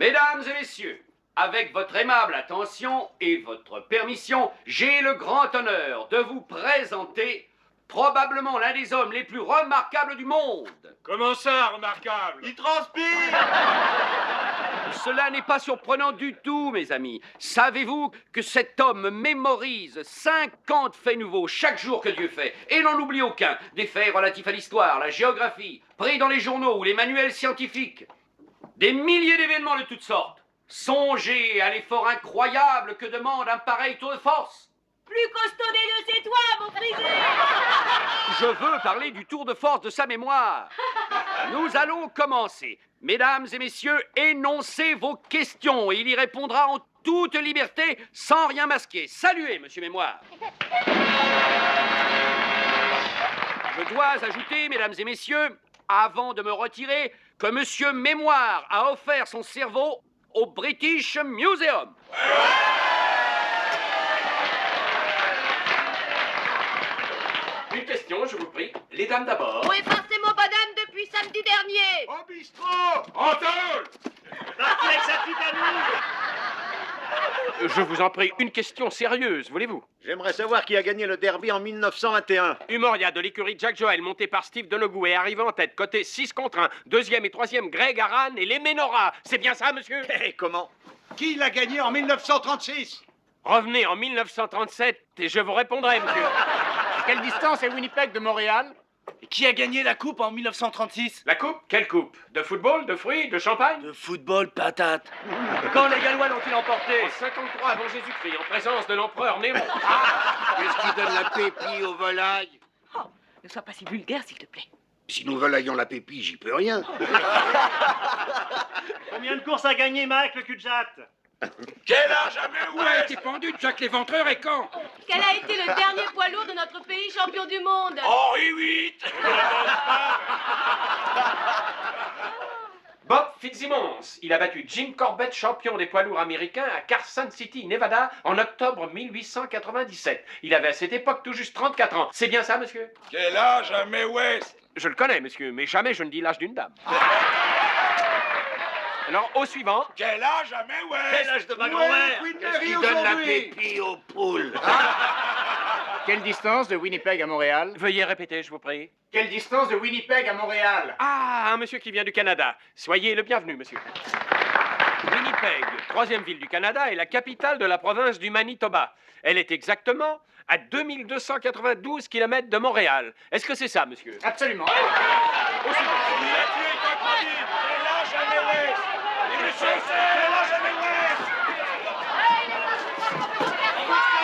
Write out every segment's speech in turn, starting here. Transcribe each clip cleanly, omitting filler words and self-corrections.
Mesdames et messieurs, avec votre aimable attention et votre permission, j'ai le grand honneur de vous présenter probablement l'un des hommes les plus remarquables du monde. Comment ça, remarquable? Il transpire! Cela n'est pas surprenant du tout, mes amis. Savez-vous que cet homme mémorise 50 faits nouveaux chaque jour que Dieu fait et n'en oublie aucun, des faits relatifs à l'histoire, la géographie, pris dans les journaux ou les manuels scientifiques, des milliers d'événements de toutes sortes. Songez à l'effort incroyable que demande un pareil tour de force. Plus costaud des deux, c'est toi, mon frisé! Je veux parler du tour de force de sa mémoire. Nous allons commencer. Mesdames et messieurs, énoncez vos questions et il y répondra en toute liberté, sans rien masquer. Saluez, monsieur Mémoire. Je dois ajouter, mesdames et messieurs, avant de me retirer, que monsieur Mémoire a offert son cerveau au British Museum. Une question, je vous prie. Les dames d'abord. Où est passé mon bonhomme depuis samedi dernier? Au bistrot! En tôle! Parti avec sa petite amie! Je vous en prie, une question sérieuse, voulez-vous? J'aimerais savoir qui a gagné le derby en 1921. Humoria de l'écurie Jack Joel, monté par Steve Donoghue et arrivant en tête, côté 6 contre 1. Deuxième et troisième, Greg Aran et les Ménoras. C'est bien ça, monsieur? Comment? Qui l'a gagné en 1936? Revenez en 1937 et je vous répondrai, monsieur. Quelle distance est Winnipeg de Montréal? Et qui a gagné la coupe en 1936? La coupe? Quelle coupe? De football, de fruits, de champagne? De football, patate. Quand les Gallois l'ont-ils emporté? En 53 avant Jésus-Christ, en présence de l'empereur Néron. Qu'est-ce qui donne la pépille aux volailles? Oh, ne sois pas si vulgaire, s'il te plaît. Si nous volaillons la pépille, j'y peux rien. Combien de courses a gagné Mike le cul-de-jatte? Quel âge avait Où a été pendu Jack l'Éventreur et quand? Quel a été le dernier poids lourd de notre pays champion du monde? Henri VIII! Bob Fitzsimmons. Il a battu Jim Corbett, champion des poids lourds américains, à Carson City, Nevada, en octobre 1897. Il avait à cette époque tout juste 34 ans. C'est bien ça, monsieur? Quel âge a Mae West? Je le connais, monsieur, mais jamais je ne dis l'âge d'une dame. Alors, au suivant. Quel âge a Mae West? Quel âge de ma grand-mère? Qu'est-ce qui donne la pépille aux poules? Quelle distance de Winnipeg à Montréal? Veuillez répéter, je vous prie. Quelle distance de Winnipeg à Montréal? Ah, un monsieur qui vient du Canada. Soyez le bienvenu, monsieur. Winnipeg, troisième ville du Canada, est la capitale de la province du Manitoba. Elle est exactement à 2292 km de Montréal. Est-ce que c'est ça, monsieur? Absolument. Au suivant. Il a tué Crocodile! Quel âge a Mae West? Et monsieur, quel âge a Mae West?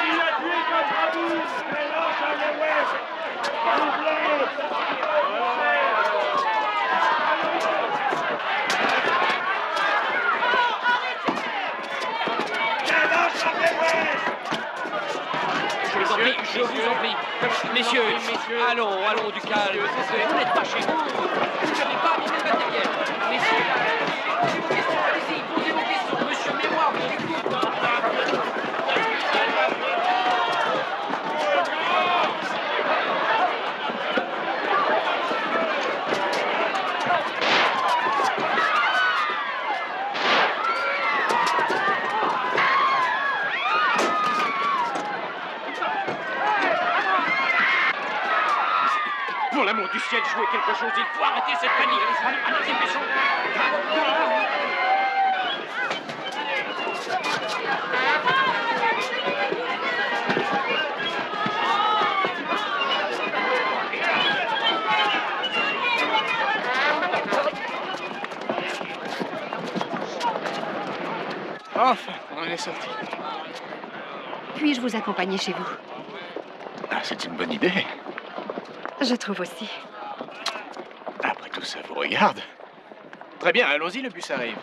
Il a tué Crocodile! Quel âge a Mae West? Quel âge a Mae West? Je vous en prie. Messieurs, allons, du calme. Vous n'êtes pas chez vous. Vous n'avez pas mis le matériel. Messieurs, posez vos questions, allez-y, posez vos questions. Monsieur Mémoire, vous écoute. Pour l'amour du ciel, jouez quelque chose. Il faut arrêter cette panique. Allez-y, dépêchons. Enfin, on est sorti. Puis-je vous accompagner chez vous? Ah, c'est une bonne idée. Je trouve aussi. Après tout ça vous regarde. Très bien, allons-y, le bus arrive.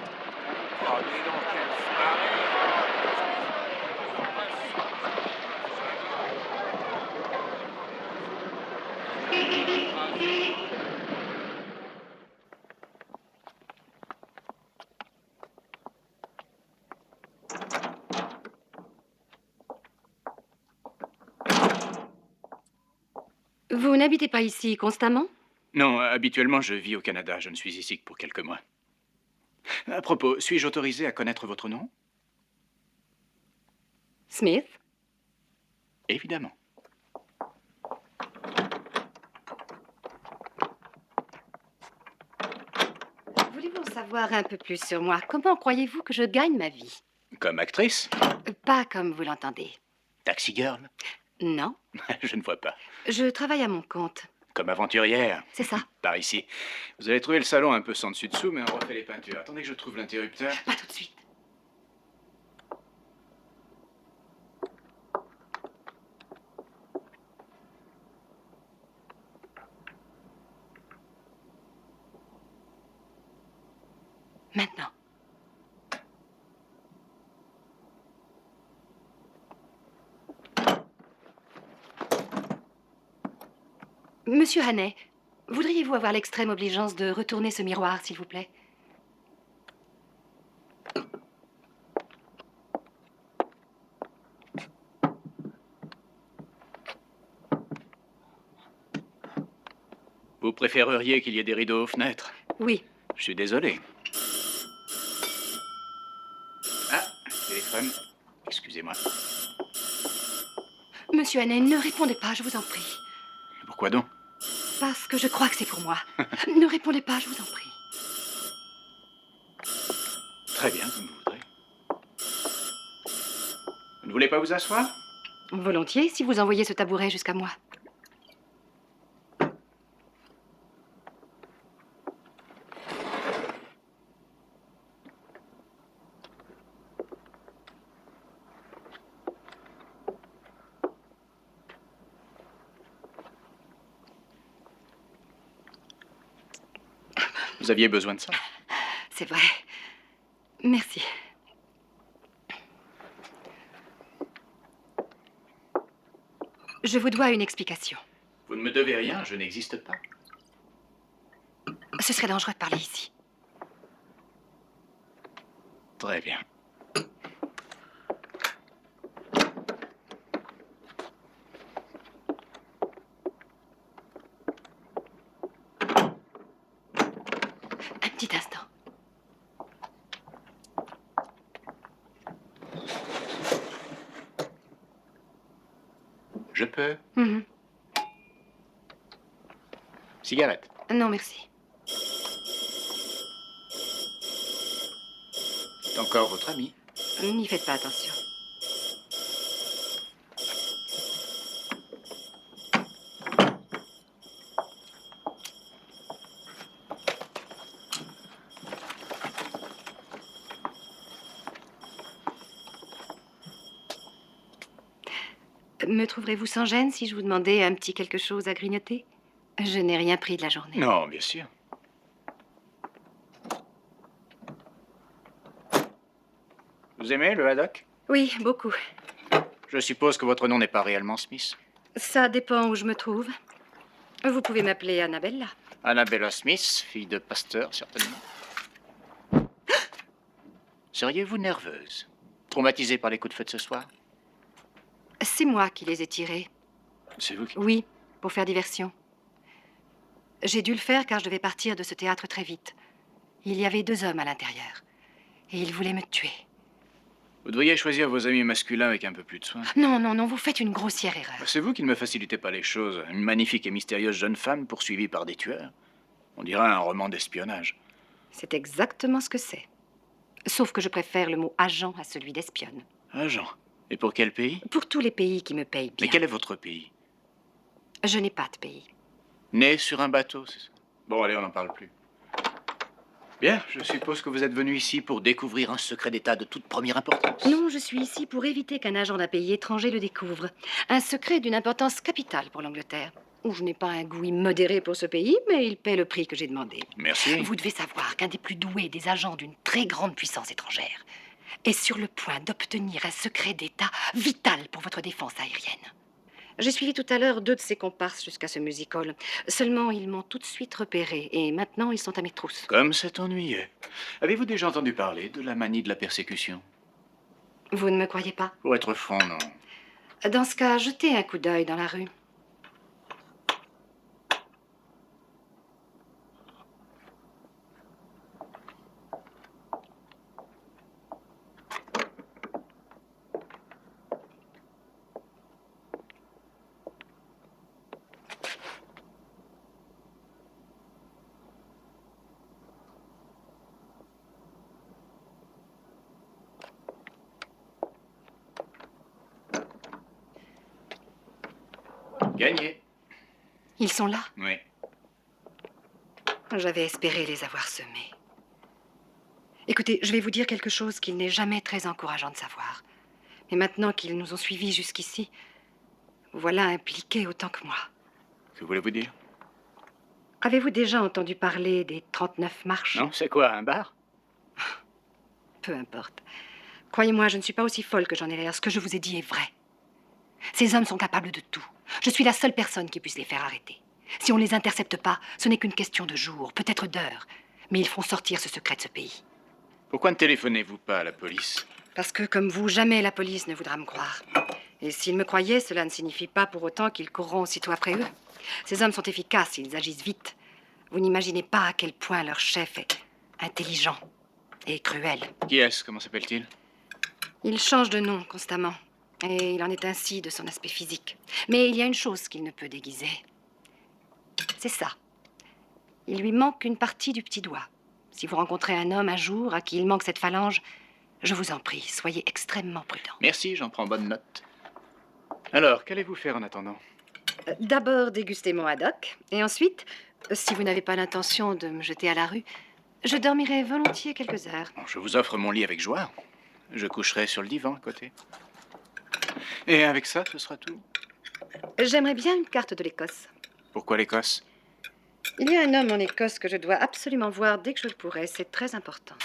Vous n'habitez pas ici constamment? Non, habituellement, je vis au Canada. Je ne suis ici que pour quelques mois. À propos, suis-je autorisé à connaître votre nom? Smith? Évidemment. Voulez-vous en savoir un peu plus sur moi? Comment croyez-vous que je gagne ma vie? Comme actrice? Pas comme vous l'entendez. Taxi girl? Non. Je ne vois pas. Je travaille à mon compte. Comme aventurière? C'est ça. Par ici. Vous allez trouver le salon un peu sans dessus-dessous, mais on refait les peintures. Attendez que je trouve l'interrupteur. Pas tout de suite. Maintenant. Monsieur Hannay, voudriez-vous avoir l'extrême obligeance de retourner ce miroir, s'il vous plaît? Vous préféreriez qu'il y ait des rideaux aux fenêtres? Oui. Je suis désolé. Ah, téléphone. Excusez-moi. Monsieur Hannay, ne répondez pas, je vous en prie. Pourquoi donc? Parce que je crois que c'est pour moi. Ne répondez pas, je vous en prie. Très bien, comme vous voudrez. Vous ne voulez pas vous asseoir? Volontiers, si vous envoyez ce tabouret jusqu'à moi. Vous aviez besoin de ça? C'est vrai. Merci. Je vous dois une explication. Vous ne me devez rien, je n'existe pas. Ce serait dangereux de parler ici. Très bien. Un petit instant. Je peux. Mhm. Cigarette. Non, merci. C'est encore votre ami. N'y faites pas attention. Me trouverez-vous sans gêne si je vous demandais un petit quelque chose à grignoter? Je n'ai rien pris de la journée. Non, bien sûr. Vous aimez le haddock? Oui, beaucoup. Je suppose que votre nom n'est pas réellement Smith. Ça dépend où je me trouve. Vous pouvez m'appeler Annabella. Annabella Smith, fille de pasteur, certainement. Seriez-vous nerveuse? Traumatisée par les coups de feu de ce soir? C'est moi qui les ai tirés. C'est vous qui... Oui, pour faire diversion. J'ai dû le faire car je devais partir de ce théâtre très vite. Il y avait 2 hommes à l'intérieur. Et ils voulaient me tuer. Vous devriez choisir vos amis masculins avec un peu plus de soin. Non, non, non, vous faites une grossière erreur. C'est vous qui ne me facilitez pas les choses. Une magnifique et mystérieuse jeune femme poursuivie par des tueurs. On dirait un roman d'espionnage. C'est exactement ce que c'est. Sauf que je préfère le mot agent à celui d'espionne. Agent. Et pour quel pays? Pour tous les pays qui me payent bien. Mais quel est votre pays? Je n'ai pas de pays. Né sur un bateau, c'est ça? Bon, allez, on n'en parle plus. Bien, je suppose que vous êtes venu ici pour découvrir un secret d'État de toute première importance. Non, je suis ici pour éviter qu'un agent d'un pays étranger le découvre. Un secret d'une importance capitale pour l'Angleterre. Où je n'ai pas un goût immodéré pour ce pays, mais il paie le prix que j'ai demandé. Merci. Vous devez savoir qu'un des plus doués des agents d'une très grande puissance étrangère est sur le point d'obtenir un secret d'État vital pour votre défense aérienne. J'ai suivi tout à l'heure 2 de ses comparses jusqu'à ce music-hall. Seulement, ils m'ont tout de suite repéré et maintenant, ils sont à mes trousses. Comme c'est ennuyeux. Avez-vous déjà entendu parler de la manie de la persécution? Vous ne me croyez pas? Pour être franc, non. Dans ce cas, jetez un coup d'œil dans la rue. Gagné. Ils sont là? Oui. J'avais espéré les avoir semés. Écoutez, je vais vous dire quelque chose qu'il n'est jamais très encourageant de savoir. Mais maintenant qu'ils nous ont suivis jusqu'ici, vous voilà impliqués autant que moi. Que voulez-vous dire? Avez-vous déjà entendu parler des 39 marches? Non, c'est quoi, un bar? Peu importe. Croyez-moi, je ne suis pas aussi folle que j'en ai l'air. Ce que je vous ai dit est vrai. Ces hommes sont capables de tout. Je suis la seule personne qui puisse les faire arrêter. Si on ne les intercepte pas, ce n'est qu'une question de jours, peut-être d'heures. Mais ils feront sortir ce secret de ce pays. Pourquoi ne téléphonez-vous pas à la police? Parce que, comme vous, jamais la police ne voudra me croire. Et s'ils me croyaient, cela ne signifie pas pour autant qu'ils courront aussitôt après eux. Ces hommes sont efficaces, ils agissent vite. Vous n'imaginez pas à quel point leur chef est intelligent et cruel. Qui est-ce? Comment s'appelle-t-il? Il change de nom constamment. Et il en est ainsi de son aspect physique. Mais il y a une chose qu'il ne peut déguiser. C'est ça. Il lui manque une partie du petit doigt. Si vous rencontrez un homme un jour à qui il manque cette phalange, je vous en prie, soyez extrêmement prudent. Merci, j'en prends bonne note. Alors, qu'allez-vous faire en attendant? D'abord déguster mon haddock. Et ensuite, si vous n'avez pas l'intention de me jeter à la rue, je dormirai volontiers quelques heures. Bon, je vous offre mon lit avec joie. Je coucherai sur le divan à côté. Et avec ça, ce sera tout. J'aimerais bien une carte de l'Écosse. Pourquoi l'Écosse? Il y a un homme en Écosse que je dois absolument voir dès que je le pourrai. C'est très important.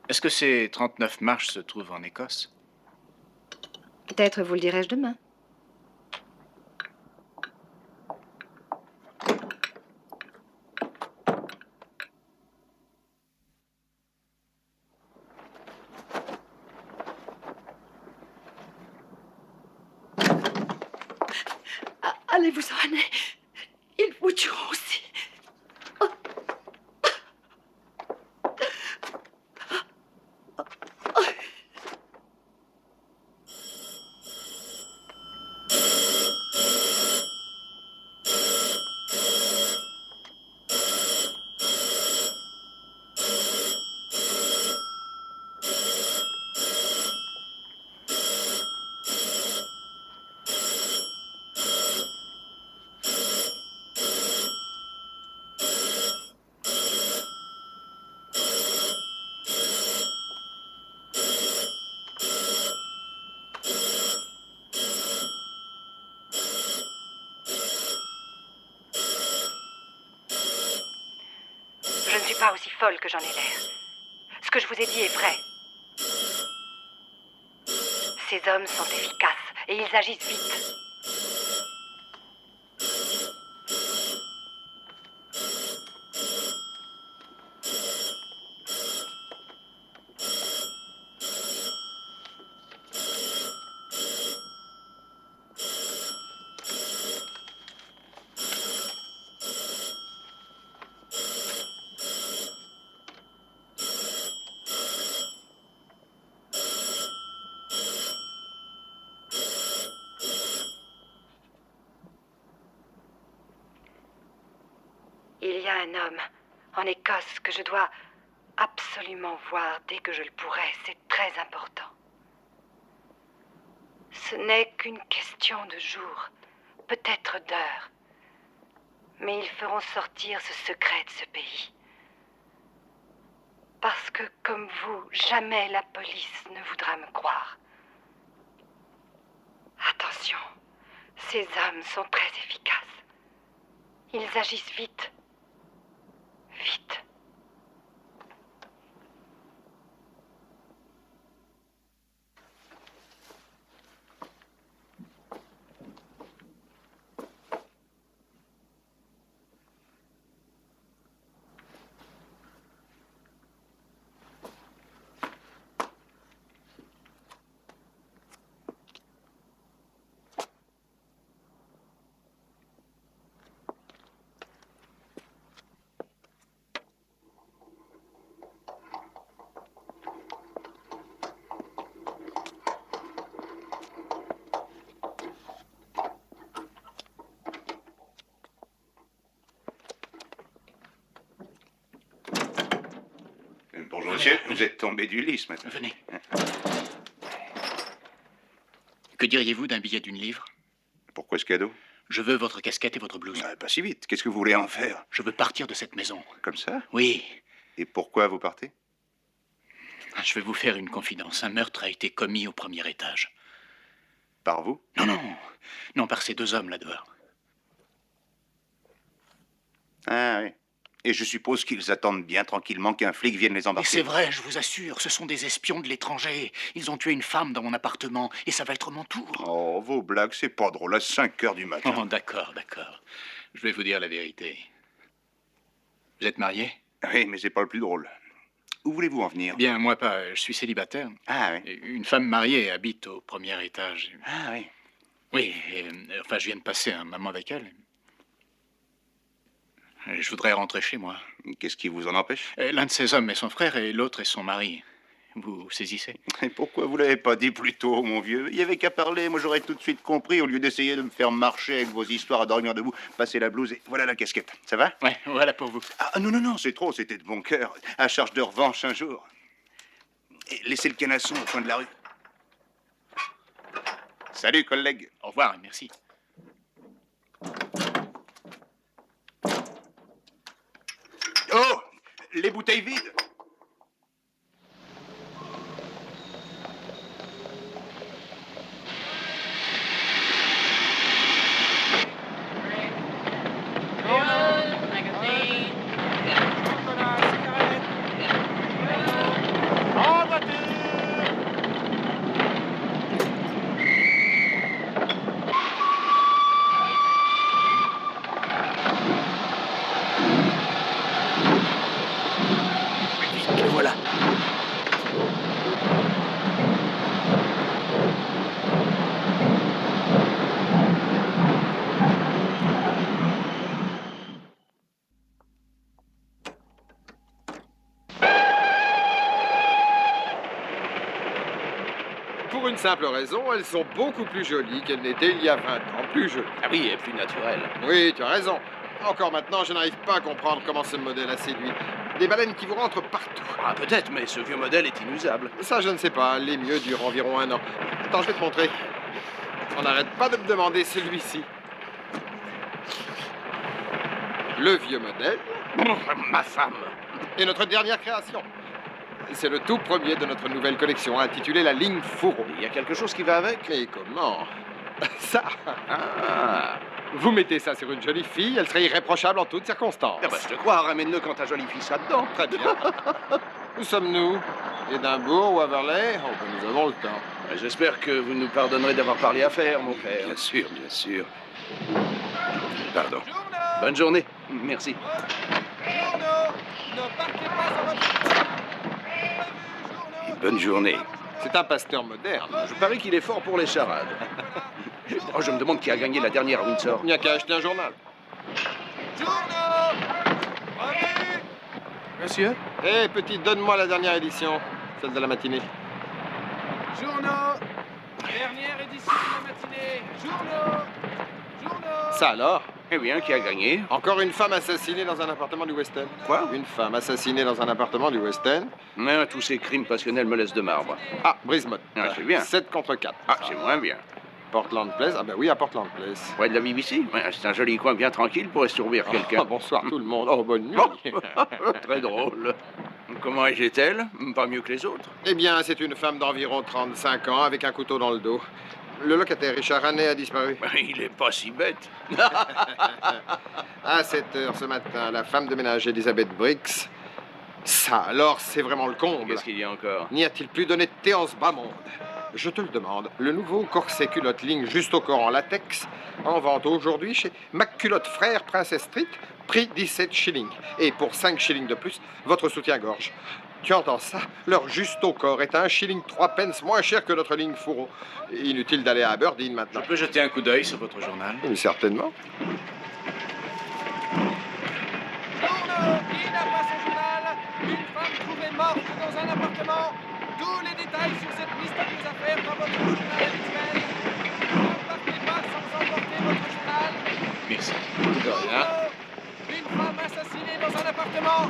Est-ce que ces 39 marches se trouvent en Écosse? Peut-être vous le dirai-je demain. Allez-vous-en, Anne. Ils vous tueront aussi. Je ne suis pas aussi folle que j'en ai l'air. Ce que je vous ai dit est vrai. Ces hommes sont efficaces et ils agissent vite. Il y a un homme en Écosse que je dois absolument voir dès que je le pourrai. C'est très important. Ce n'est qu'une question de jours, peut-être d'heures. Mais ils feront sortir ce secret de ce pays. Parce que, comme vous, jamais la police ne voudra me croire. Attention, ces hommes sont très efficaces. Ils agissent vite. Vite. Bonjour, monsieur. Vous êtes tombé du lit ce matin. Venez. Que diriez-vous d'un billet d'une livre? Pourquoi ce cadeau? Je veux votre casquette et votre blouse. Pas si vite. Qu'est-ce que vous voulez en faire? Je veux partir de cette maison. Comme ça? Oui. Et pourquoi vous partez? Je vais vous faire une confidence. Un meurtre a été commis au premier étage. Par vous? Non, non. Non, par ces deux hommes là-dehors. Ah oui. Et je suppose qu'ils attendent bien tranquillement qu'un flic vienne les Mais embarquer. c'est vrai, je vous assure. Ce sont des espions de l'étranger. Ils ont tué une femme dans mon appartement. Et ça va être mon tour. Oh, vos blagues, c'est pas drôle. À 5 heures du matin. Oh, d'accord, d'accord. Je vais vous dire la vérité. Vous êtes marié? Oui, mais c'est pas le plus drôle. Où voulez-vous en venir? Bien, moi pas. Je suis célibataire. Ah oui. Et une femme mariée habite au premier étage. Ah oui. Oui, enfin, je viens de passer un moment avec elle. Je voudrais rentrer chez moi. Qu'est-ce qui vous en empêche? L'un de ces hommes est son frère et l'autre est son mari. Vous saisissez? Et pourquoi vous l'avez pas dit plus tôt, mon vieux? Il y avait qu'à parler, moi j'aurais tout de suite compris, au lieu d'essayer de me faire marcher avec vos histoires à dormir debout. Passez la blouse et voilà la casquette. Ça va? Ouais, voilà pour vous. Ah non, non, non, c'est trop, c'était de bon cœur. À charge de revanche un jour. Et laissez le canasson au coin de la rue. Salut, collègue. Au revoir et merci. Oh! Les bouteilles vides! En voiture! Le voilà. Pour une simple raison, elles sont beaucoup plus jolies qu'elles n'étaient il y a 20 ans. Plus jolies. Ah oui, et plus naturel. Oui, tu as raison. Encore maintenant, je n'arrive pas à comprendre comment ce modèle a séduit. Des baleines qui vous rentrent partout. Ah, peut-être, mais ce vieux modèle est inusable. Ça, je ne sais pas. Les mieux durent environ 1 an. Attends, je vais te montrer. On n'arrête pas de me demander celui-ci. Le vieux modèle Ma femme. est notre dernière création. C'est le tout premier de notre nouvelle collection intitulée La Ligne Fourreau. Il y a quelque chose qui va avec? Mais comment? Ça, Ah, vous mettez ça sur une jolie fille, elle serait irréprochable en toutes circonstances. ah bah, je te crois, ramène-le quand ta jolie fille sera dedans. Très bien. Où sommes-nous? Édimbourg ou Haverley? Oh, ben, nous avons le temps. J'espère que vous nous pardonnerez d'avoir parlé affaires, mon père. Bien sûr, bien sûr. Pardon. Bonne journée. Merci. Bonne journée. C'est un pasteur moderne. Je parie qu'il est fort pour les charades. Oh, je me demande qui a gagné la dernière à Windsor. Il n'y a qu'à acheter un journal. Monsieur? Hé, petit, donne-moi la dernière édition, celle de la matinée. Journaux! Dernière édition de la matinée! Journaux! Journaux! Ça alors? Eh bien, qui a gagné? Encore une femme assassinée dans un appartement du West End. Quoi? Une femme assassinée dans un appartement du West End. Mais tous ces crimes passionnels me laissent de marbre. Ah, Brismont. Ah, c'est bien. 7 contre 4. Ah, c'est moins bien. Portland Place? Ah ben oui, à Portland Place. Ouais, de la BBC? Ouais, c'est un joli coin bien tranquille pour estourbir Ah, quelqu'un. bonsoir tout le monde. Oh, bonne nuit. Très drôle. Comment est-elle? Pas mieux que les autres. Eh bien, c'est une femme d'environ 35 ans avec un couteau dans le dos. Le locataire, Richard Hannay, a disparu. Il est pas si bête. À 7 heures ce matin, la femme de ménage Elizabeth Briggs. Ça, alors, c'est vraiment le comble. Qu'est-ce qu'il y a encore? N'y a-t-il plus d'honnêteté en ce bas monde? Je te le demande. Le nouveau corset culotte ligne juste au corps en latex, en vente aujourd'hui chez McCulotte Frères Princess Street, prix 17 shillings. Et pour 5 shillings de plus, votre soutien-gorge. Tu entends ça? Leur juste au corps est à 1 shilling 3 pence moins cher que notre ligne Fourreau. Inutile d'aller à Aberdeen Je maintenant. peux jeter un coup d'œil sur votre journal? Oui, certainement. Journaux! Qui n'a pas son journal? Une femme trouvée morte dans un appartement. Tous les détails sur cette mystérieuse affaire dans votre journal habituel. Ne partez pas sans emporter votre journal. Merci. De rien. Une femme assassinée dans un appartement.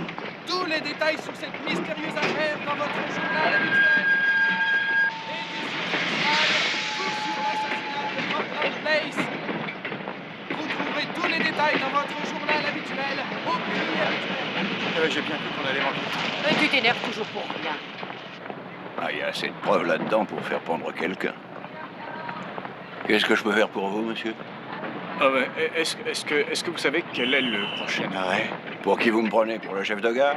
Tous les détails sur cette mystérieuse affaire dans votre journal habituel. Édition spéciale, tout sur l'assassinat. Place. Vous trouverez tous les détails dans votre journal habituel, au prix habituel. J'ai bien vu qu'on allait manquer. Tu t'énerves toujours pour rien. Ah, il y a assez de preuves là-dedans pour faire pendre quelqu'un. Qu'est-ce que je peux faire pour vous, monsieur? Ah ouais, est-ce que vous savez quel est le prochain arrêt? Pour qui vous me prenez? Pour le chef de gare?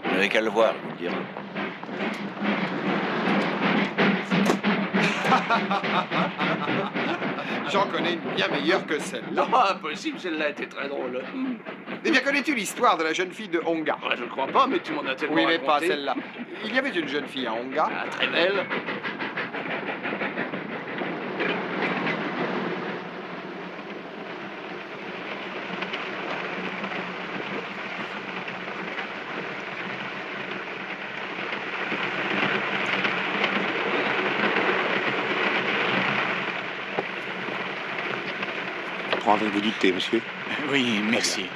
Vous n'avez qu'à le voir, je vous le dirai. J'en connais une bien meilleure que celle-là. Non, impossible, celle-là était très drôle. Eh bien, connais-tu l'histoire de la jeune fille de Honga? Ah, je ne crois pas, mais tu m'en as tellement Oui, mais pas raconté. celle-là. Il y avait une jeune fille à Honga. Ah, très belle. Prendrez-vous du thé, monsieur? Oui, merci.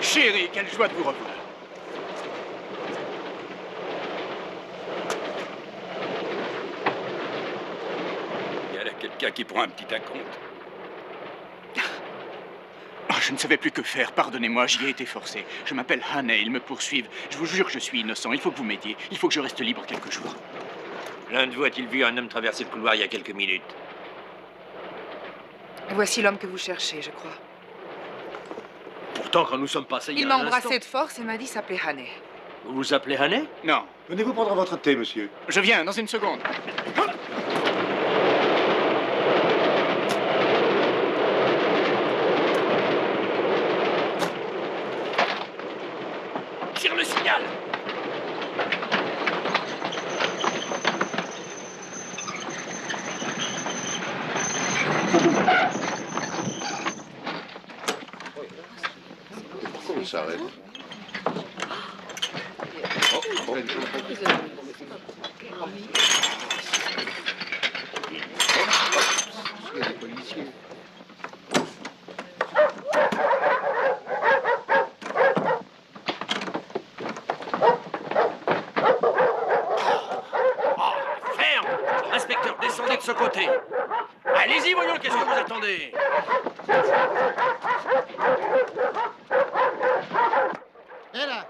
Chérie, quelle joie de vous revoir. Il y a là quelqu'un qui prend un petit acompte. Oh, je ne savais plus que faire, pardonnez-moi, j'y ai été forcé. Je m'appelle Haney, ils me poursuivent. Je vous jure que je suis innocent, il faut que vous m'aidiez. Il faut que je reste libre quelques jours. L'un de vous a-t-il vu un homme traverser le couloir il y a quelques minutes? Voici l'homme que vous cherchez, je crois. Pourtant, quand nous sommes passés Il m'a embrassé de force et m'a dit s'appeler Haney. Vous vous appelez Haney? Non, Venez-vous prendre votre thé, monsieur? je viens, dans une seconde. Tire le signal! Pourquoi on s'arrête? Ferme! Inspecteur, descendez de ce côté! Allez-y, voyons, qu'est-ce que vous attendez? Hé là!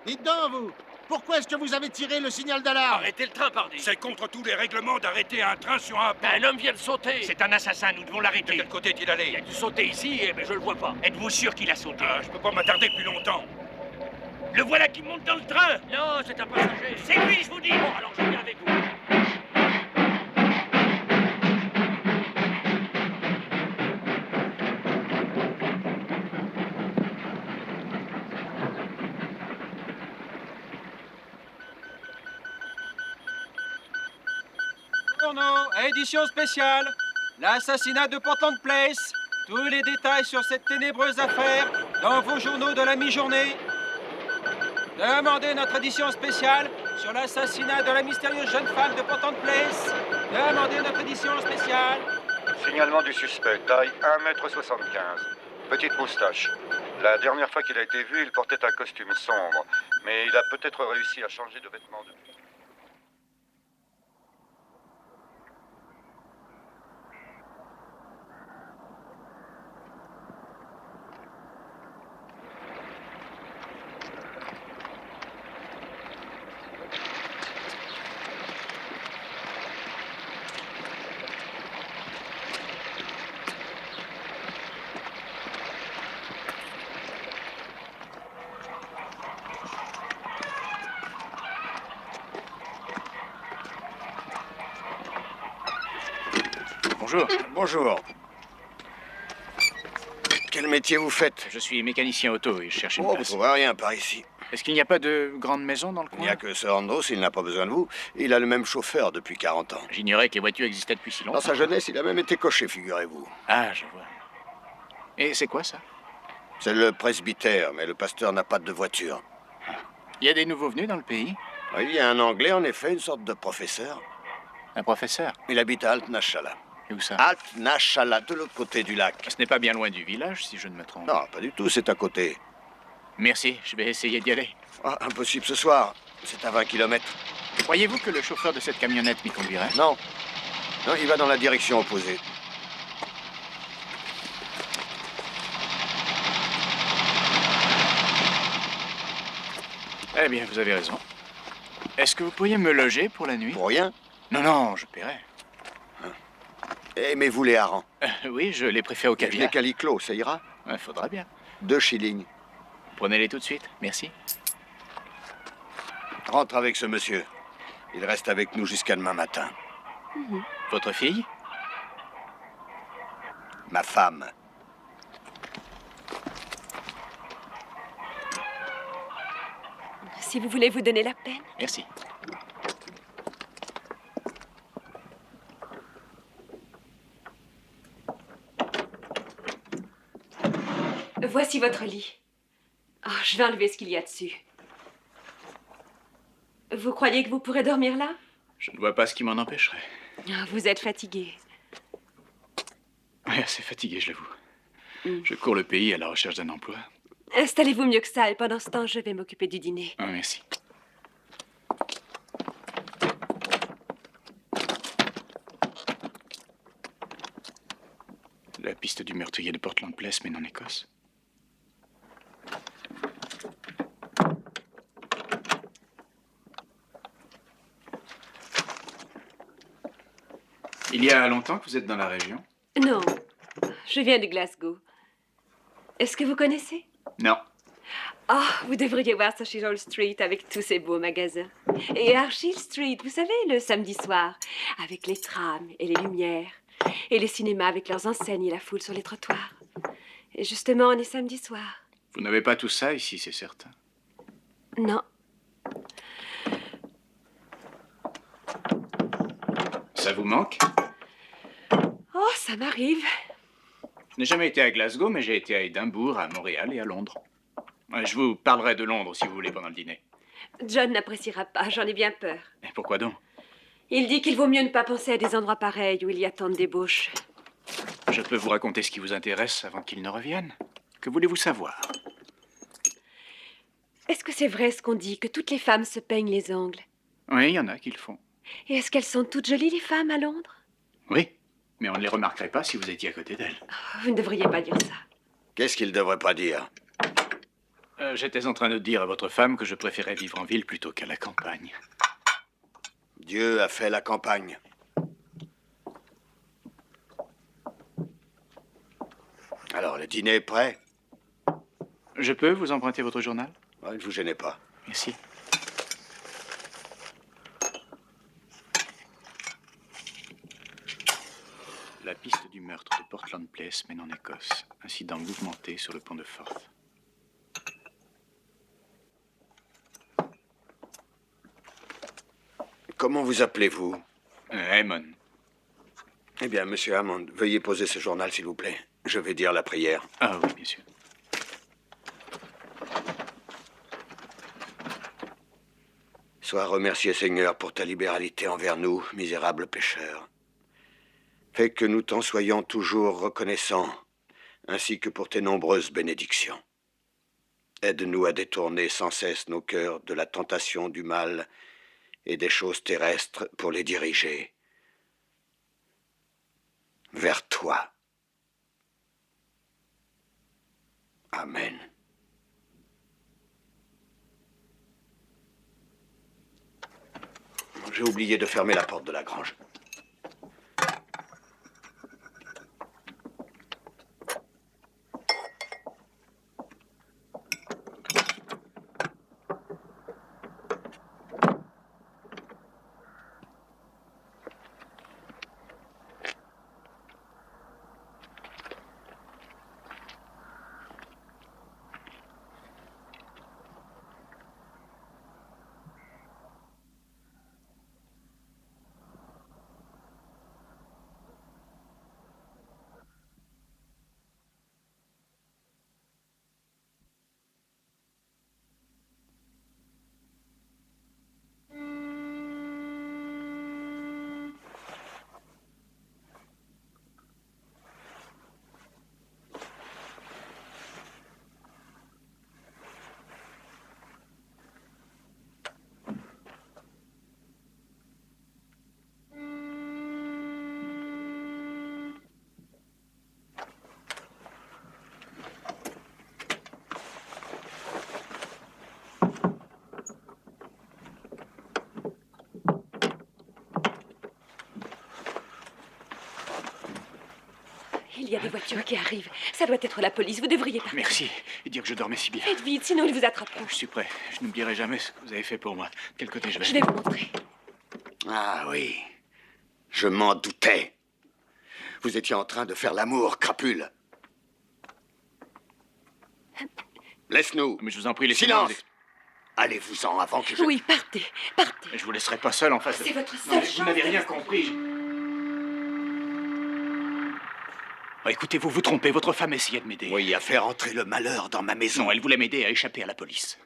Dites donc, vous! Pourquoi est-ce que vous avez tiré le signal d'alarme? Arrêtez le train, pardi! C'est contre tous les règlements d'arrêter un train sur un pont. Un homme vient de sauter! C'est un assassin, nous devons De l'arrêter. quel côté est-il allé? Il a dû sauter ici, mais je le vois pas. Êtes-vous sûr qu'il a sauté? Je peux pas m'attarder plus longtemps. Le voilà qui monte dans le train. Non, c'est un passager! C'est lui, je vous dis. Bon, alors je viens avec vous. Journaux, édition spéciale. L'assassinat de Portland Place. Tous les détails sur cette ténébreuse affaire dans vos journaux de la mi-journée. Demandez notre édition spéciale sur l'assassinat de la mystérieuse jeune femme de Portland Place. Demandez notre édition spéciale. Signalement du suspect, taille 1,75 m. Petite moustache. La dernière fois qu'il a été vu, il portait un costume sombre. Mais il a peut-être réussi à changer de vêtements depuis. Bonjour. Bonjour. Quel métier vous faites? Je suis mécanicien auto et je cherche une Oh, vous place. trouverez rien par ici. Est-ce qu'il n'y a pas de grande maison dans le Il coin? n'y a que Sir Andros, il n'a pas besoin de vous. Il a le même chauffeur depuis 40 ans. J'ignorais que les voitures existaient depuis si longtemps. Dans sa jeunesse, il a même été cocher, figurez-vous. Ah, je vois. Et c'est quoi ça? C'est le presbytère, mais le pasteur n'a pas de voiture. Il y a des nouveaux venus dans le pays? Oui, il y a un Anglais, en effet, une sorte de professeur. Un professeur? Il habite à Alt-Nashallah. Et où ça? Alt-Nashallah, de l'autre côté du lac. Ce n'est pas bien loin du village, si je ne me trompe. Non, pas du tout, c'est à côté. Merci, je vais essayer d'y aller. Ah, impossible ce soir. C'est à 20 km. Croyez-vous que le chauffeur de cette camionnette m'y conduirait? Non. Non, il va dans la direction opposée. Eh bien, vous avez raison. Est-ce que vous pourriez me loger pour la nuit? Pour rien? Non, non, je paierai. Aimez-vous les harengs? Oui, je les préfère au caviar. Les caliclos, ça ira? Faudra bien. 2 shillings. Prenez-les tout de suite, merci. Rentre avec ce monsieur. Il reste avec nous jusqu'à demain matin. Votre fille? Ma femme. Si vous voulez vous donner la peine. Merci. Voici votre lit. Oh, je vais enlever ce qu'il y a dessus. Vous croyez que vous pourrez dormir là? Je ne vois pas ce qui m'en empêcherait. Ah, vous êtes fatigué. Oui, assez fatigué, je l'avoue. Je cours le pays à la recherche d'un emploi. Installez-vous mieux que ça et pendant ce temps, je vais m'occuper du dîner. Ah, merci. La piste du meurtrier de Portland Place mène en Écosse. Il y a longtemps que vous êtes dans la région? Non, je viens de Glasgow. Est-ce que vous connaissez? Non. Ah, vous devriez voir Sachiral Street avec tous ces beaux magasins. Et Archill Street, vous savez, le samedi soir, avec les trams et les lumières. Et les cinémas avec leurs enseignes et la foule sur les trottoirs. Et justement, on est samedi soir. Vous n'avez pas tout ça ici, c'est certain. Non. Ça vous manque? Oh, ça m'arrive. Je n'ai jamais été à Glasgow, mais j'ai été à Édimbourg, à Montréal et à Londres. Je vous parlerai de Londres, si vous voulez, pendant le dîner. John n'appréciera pas, j'en ai bien peur. Et pourquoi donc? Il dit qu'il vaut mieux ne pas penser à des endroits pareils où il y a tant de débauches. Je peux vous raconter ce qui vous intéresse avant qu'il ne revienne. Que voulez-vous savoir? Est-ce que c'est vrai ce qu'on dit, que toutes les femmes se peignent les ongles? Oui, il y en a qui le font. Et est-ce qu'elles sont toutes jolies, les femmes, à Londres? Oui, mais on ne les remarquerait pas si vous étiez à côté d'elles. Oh, vous ne devriez pas dire ça. Qu'est-ce qu'il ne devrait pas dire? J'étais en train de dire à votre femme que je préférais vivre en ville plutôt qu'à la campagne. Dieu a fait la campagne. Alors, le dîner est prêt? Je peux vous emprunter votre journal? Ne vous gênez pas. Merci. La piste du meurtre de Portland Place mène en Écosse. Incident mouvementé sur le pont de Forth. Comment vous appelez-vous? Hammond. Eh bien, monsieur Hammond, veuillez poser ce journal, s'il vous plaît. Je vais dire la prière. Ah oui, bien sûr. Sois remercié, Seigneur, pour ta libéralité envers nous, misérables pécheurs. Fais que nous t'en soyons toujours reconnaissants, ainsi que pour tes nombreuses bénédictions. Aide-nous à détourner sans cesse nos cœurs de la tentation du mal et des choses terrestres pour les diriger vers toi. Amen. J'ai oublié de fermer la porte de la grange. Il y a des voitures qui arrivent. Ça doit être la police. Vous devriez partir. Merci. Et dire que je dormais si bien. Faites vite, sinon ils vous attraperont. Je suis prêt. Je n'oublierai jamais ce que vous avez fait pour moi. De quel côté je vais? Je vais vous montrer. Ah oui, je m'en doutais. Vous étiez en train de faire l'amour, crapule. Laisse-nous. Mais je vous en prie, laissez-moi. Silence. Allez-vous-en avant que je... Oui, partez, partez. Je vous laisserai pas seul en face de... C'est votre Non, seule mais chance. vous n'avez rien compris. Oh, écoutez, vous vous trompez. Votre femme essayait de m'aider. Oui, à faire entrer le malheur dans ma maison. Non, elle voulait m'aider à échapper à la police.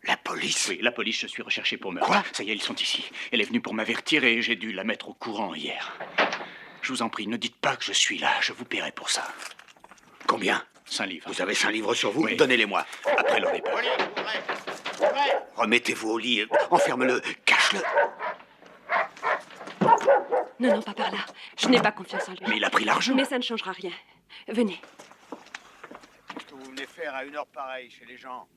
La police? Oui, la police, je suis recherché pour meurtre. Quoi? Ça y est, ils sont ici. Elle est venue pour m'avertir et j'ai dû la mettre au courant hier. Je vous en prie, ne dites pas que je suis là. Je vous paierai pour ça. Combien? 5 livres. Vous avez 5 livres sur vous? Oui. Donnez-les-moi. Après leur départ. Remettez-vous au lit. Enferme-le. Cache-le. Non, non, pas par là. Je n'ai pas confiance en lui. Mais il a pris l'argent. Mais ça ne changera rien. Venez. Qu'est-ce que vous venez faire à une heure pareille chez les gens?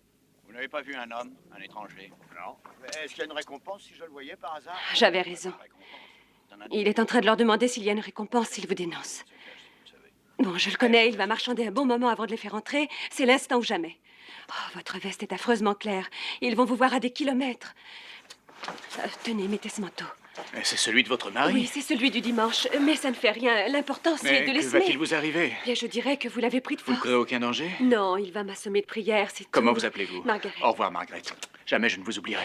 Vous n'avez pas vu un homme, un étranger? Non. Est-ce qu'il y a une récompense si je le voyais par hasard? J'avais raison. Il est en train de leur demander s'il y a une récompense s'ils vous dénoncent. Bon, je le connais, il va marchander un bon moment avant de les faire entrer. C'est l'instant ou jamais. Oh, votre veste est affreusement claire. Ils vont vous voir à des kilomètres. Tenez, mettez ce manteau. C'est celui de votre mari? Oui, c'est celui du dimanche. Mais ça ne fait rien. L'important, c'est de Mais que laisser. va-t-il vous arriver? Bien, je dirais que vous l'avez pris de Vous ne force. créez aucun danger? Non, il va m'assommer de prières, c'est tout. Comment vous appelez-vous? Margaret. Au revoir, Margaret. Jamais je ne vous oublierai.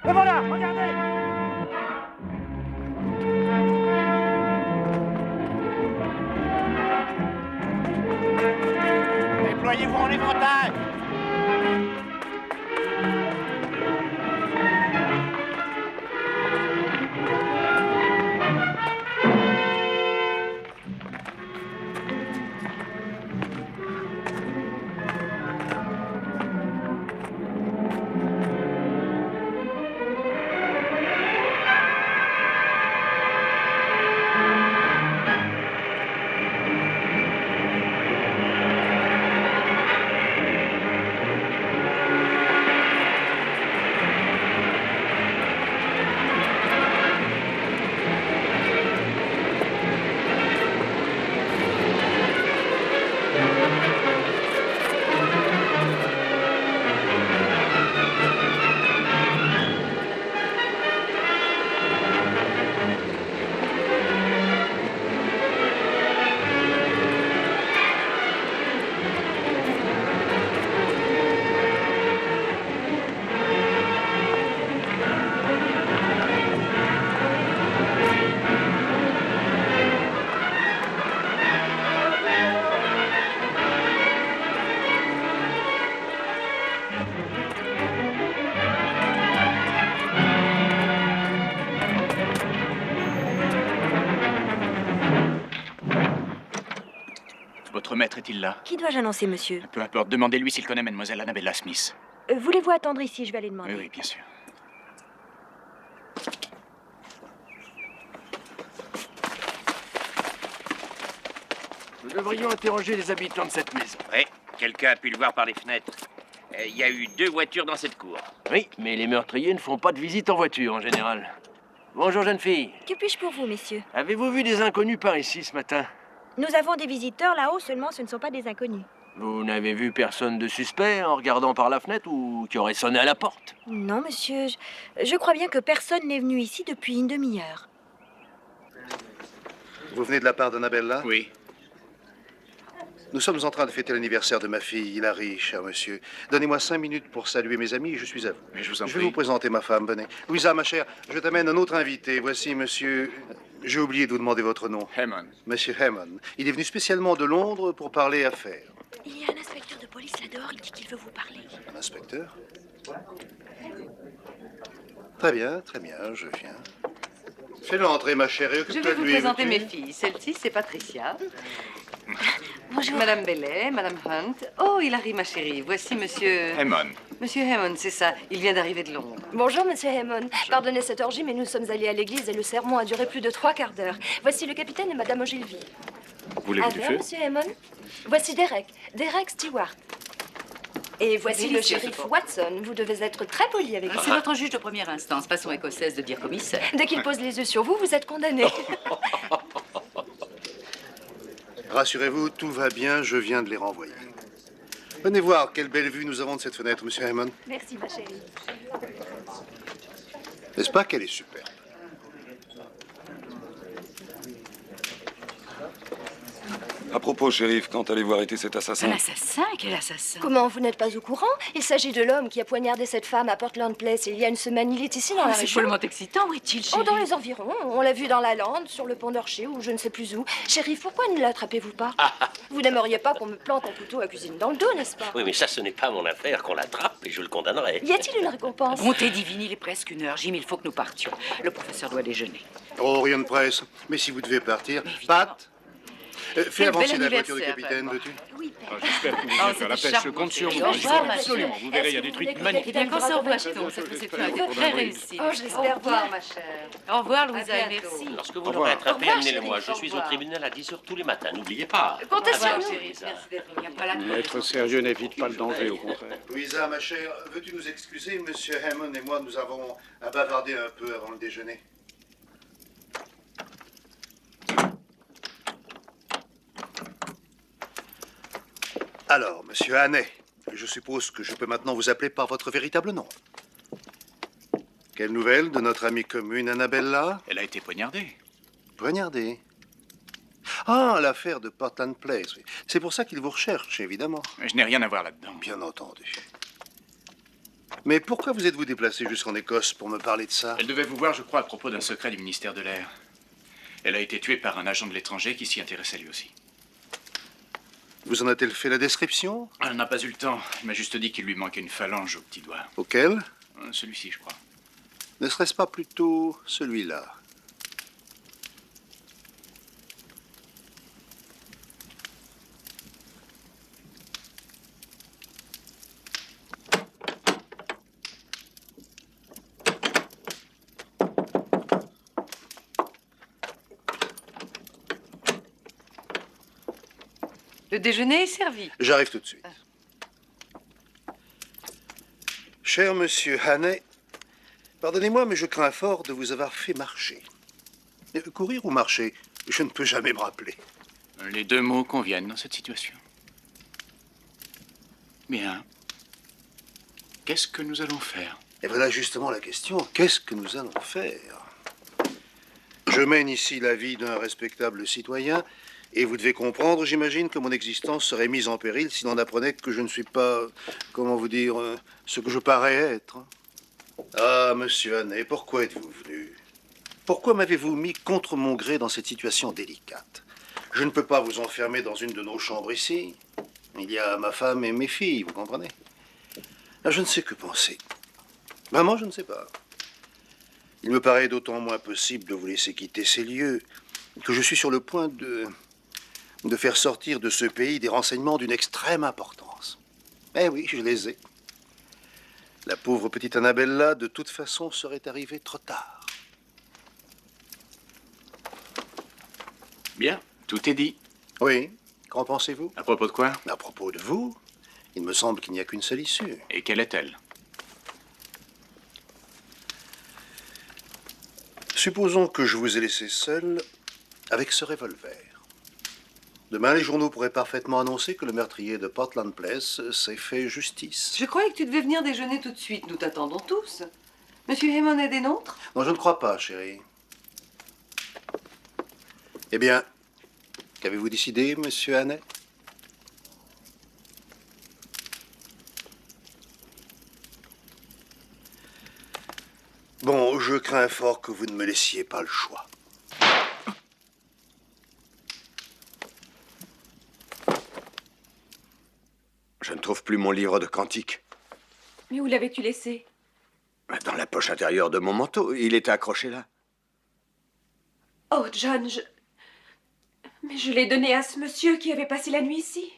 Et voilà, regardez! Déployez-vous en éventail! Votre maître est-il là? Qui dois-je annoncer, monsieur? Peu importe, demandez-lui s'il connaît mademoiselle Annabella Smith. Voulez-vous attendre ici? Je vais aller demander. Oui, oui, bien sûr. Nous devrions interroger les habitants de cette maison. Oui, quelqu'un a pu le voir par les fenêtres. Il y a eu 2 voitures dans cette cour. Oui, mais les meurtriers ne font pas de visite en voiture en général. Bonjour, jeune fille. Que puis-je pour vous, messieurs? Avez-vous vu des inconnus par ici ce matin? Nous avons des visiteurs là-haut, seulement ce ne sont pas des inconnus. Vous n'avez vu personne de suspect en regardant par la fenêtre ou qui aurait sonné à la porte? Non, monsieur. Je crois bien que personne n'est venu ici depuis une demi-heure. Vous venez de la part d'Annabella? Oui. Nous sommes en train de fêter l'anniversaire de ma fille, Hilary, cher monsieur. Donnez-moi 5 minutes pour saluer mes amis et je suis à vous. Mais je vous en vais prie. vous présenter ma femme, venez. Louisa, ma chère, je t'amène un autre invité. Voici monsieur... J'ai oublié de vous demander votre nom. Hammond. Monsieur Hammond. Il est venu spécialement de Londres pour parler affaires. Il y a un inspecteur de police là-dehors, il dit qu'il veut vous parler. Un inspecteur? Très bien, je viens. Fais-le entrer, ma chère, et Je occupe-toi vais de vous lui. présenter veux-tu? mes filles. Celle-ci, c'est Patricia. Bonjour. Madame Bellet, Madame Hunt. Oh, Hilary, ma chérie. Voici Monsieur... Hammond. Monsieur Hammond, c'est ça. Il vient d'arriver de Londres. Bonjour, monsieur Hammond. Pardonnez cette orgie, mais nous sommes allés à l'église et le sermon a duré plus de 3/4 d'heure. Voici le capitaine et Madame Ogilvy. Voulez-vous du verre, feu? monsieur Hammond? Voici Derek Stewart. Et voici le Délicieux, shérif ce Watson. Vous devez être très poli avec lui. C'est notre juge de première instance, façon écossaise de dire commissaire. Dès qu'il pose les yeux sur vous, vous êtes condamné. Rassurez-vous, tout va bien, je viens de les renvoyer. Venez voir quelle belle vue nous avons de cette fenêtre, monsieur Hammond. Merci, ma chérie. N'est-ce pas qu'elle est superbe? À propos, shérif, quand allez-vous arrêter cet assassin? Un assassin? Quel assassin? Comment, vous n'êtes pas au courant? Il s'agit de l'homme qui a poignardé cette femme à Portland Place il y a une semaine. Il est ici dans la C'est région. follement excitant. Où est-il, Oh, chérie? dans les environs. On l'a vu dans la lande, sur le pont d'Orcher ou je ne sais plus où. Shérif, pourquoi ne l'attrapez-vous pas? Vous n'aimeriez pas qu'on me plante un couteau à cuisine dans le dos, n'est-ce pas? Oui, mais ça, ce n'est pas mon affaire qu'on l'attrape et je le condamnerai. Y a-t-il une récompense? Bonté divine, il est presque 1 heure. Jim, il faut que nous partions. Le professeur doit déjeuner. Oh, rien de presse. Mais si vous devez partir... Pat, fais Quel avancer bel la voiture du anniversaire, capitaine, veux-tu? Oui, J'espère que vous Oh, allez faire la c'était pêche. Je charmant, compte sur chérie. vous. Au revoir, ma Absolument. chérie. Vous verrez, il y a des trucs magnifiques. Eh bien, quand ça revoit-on? C'est un vœu très réussi. Oh, j'espère Au revoir, bien. ma chère. Au revoir, Louisa, et merci. Lorsque vous Au l'aurez revoir. attrapé, Au revoir, amenez-le-moi. chérie. Je suis Au au revoir. tribunal à 10 h tous les matins. N'oubliez pas. Comptez Au sur revoir, nous. chérie. Merci d'être venue. Pas la Être sérieux n'évite pas le danger, au contraire. Louisa, ma chère, veux-tu nous excuser? Monsieur Hammond et moi, nous avons à bavarder un peu avant le déjeuner. Alors, monsieur Hannay, je suppose que je peux maintenant vous appeler par votre véritable nom. Quelle nouvelle de notre amie commune Annabella? Elle a été poignardée. Poignardée? Ah, l'affaire de Portland Place. Oui. C'est pour ça qu'il vous recherche, évidemment. Je n'ai rien à voir là-dedans. Bien entendu. Mais pourquoi vous êtes-vous déplacé jusqu'en Écosse pour me parler de ça? Elle devait vous voir, je crois, à propos d'un secret du ministère de l'Air. Elle a été tuée par un agent de l'étranger qui s'y intéressait lui aussi. Vous en a-t-elle fait la description? Elle n'a pas eu le temps. Il m'a juste dit qu'il lui manquait une phalange au petit doigt. Auquel? Celui-ci, je crois. Ne serait-ce pas plutôt celui-là? Le déjeuner est servi. J'arrive tout de suite. Cher monsieur Hannay, pardonnez-moi, mais je crains fort de vous avoir fait marcher. Courir ou marcher, je ne peux jamais me rappeler. Les deux mots conviennent dans cette situation. Bien. Qu'est-ce que nous allons faire? Et voilà justement la question. Qu'est-ce que nous allons faire? Je mène ici la vie d'un respectable citoyen, et vous devez comprendre, j'imagine, que mon existence serait mise en péril si l'on apprenait que je ne suis pas, comment vous dire, ce que je parais être. Ah, monsieur Hannay, pourquoi êtes-vous venu? Pourquoi m'avez-vous mis contre mon gré dans cette situation délicate? Je ne peux pas vous enfermer dans une de nos chambres ici. Il y a ma femme et mes filles, vous comprenez? Ah, je ne sais que penser. Vraiment, je ne sais pas. Il me paraît d'autant moins possible de vous laisser quitter ces lieux que je suis sur le point de faire sortir de ce pays des renseignements d'une extrême importance. Eh oui, je les ai. La pauvre petite Annabella, de toute façon, serait arrivée trop tard. Bien, tout est dit. Oui, qu'en pensez-vous? À propos de quoi? À propos de vous, il me semble qu'il n'y a qu'une seule issue. Et quelle est-elle? Supposons que je vous ai laissé seul avec ce revolver. Demain, les journaux pourraient parfaitement annoncer que le meurtrier de Portland Place s'est fait justice. Je croyais que tu devais venir déjeuner tout de suite. Nous t'attendons tous. Monsieur Hammond est des nôtres? Non, je ne crois pas, chérie. Eh bien, qu'avez-vous décidé, monsieur Hannay? Bon, je crains fort que vous ne me laissiez pas le choix. Je ne trouve plus mon livre de cantiques. Mais où l'avais-tu laissé? Dans la poche intérieure de mon manteau. Il était accroché là. Oh, John, Mais je l'ai donné à ce monsieur qui avait passé la nuit ici.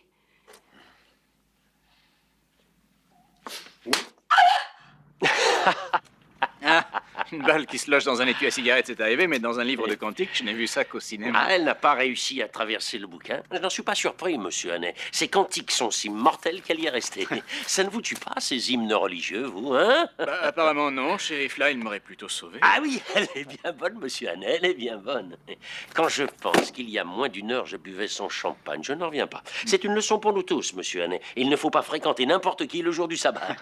Une balle qui se loge dans un étui à cigarette, c'est arrivé, mais dans un livre de cantiques, je n'ai vu ça qu'au cinéma. Ah, elle n'a pas réussi à traverser le bouquin. Je n'en suis pas surpris, monsieur Hannet. Ces cantiques sont si mortels qu'elle y est restée. Ça ne vous tue pas, ces hymnes religieux, vous, hein? Bah, apparemment non, shérif, là, il m'aurait plutôt sauvé. Ah oui, elle est bien bonne, monsieur Hannet, elle est bien bonne. Quand je pense qu'il y a moins d'une heure, je buvais son champagne, je n'en reviens pas. C'est une leçon pour nous tous, monsieur Hannet. Il ne faut pas fréquenter n'importe qui le jour du sabbat.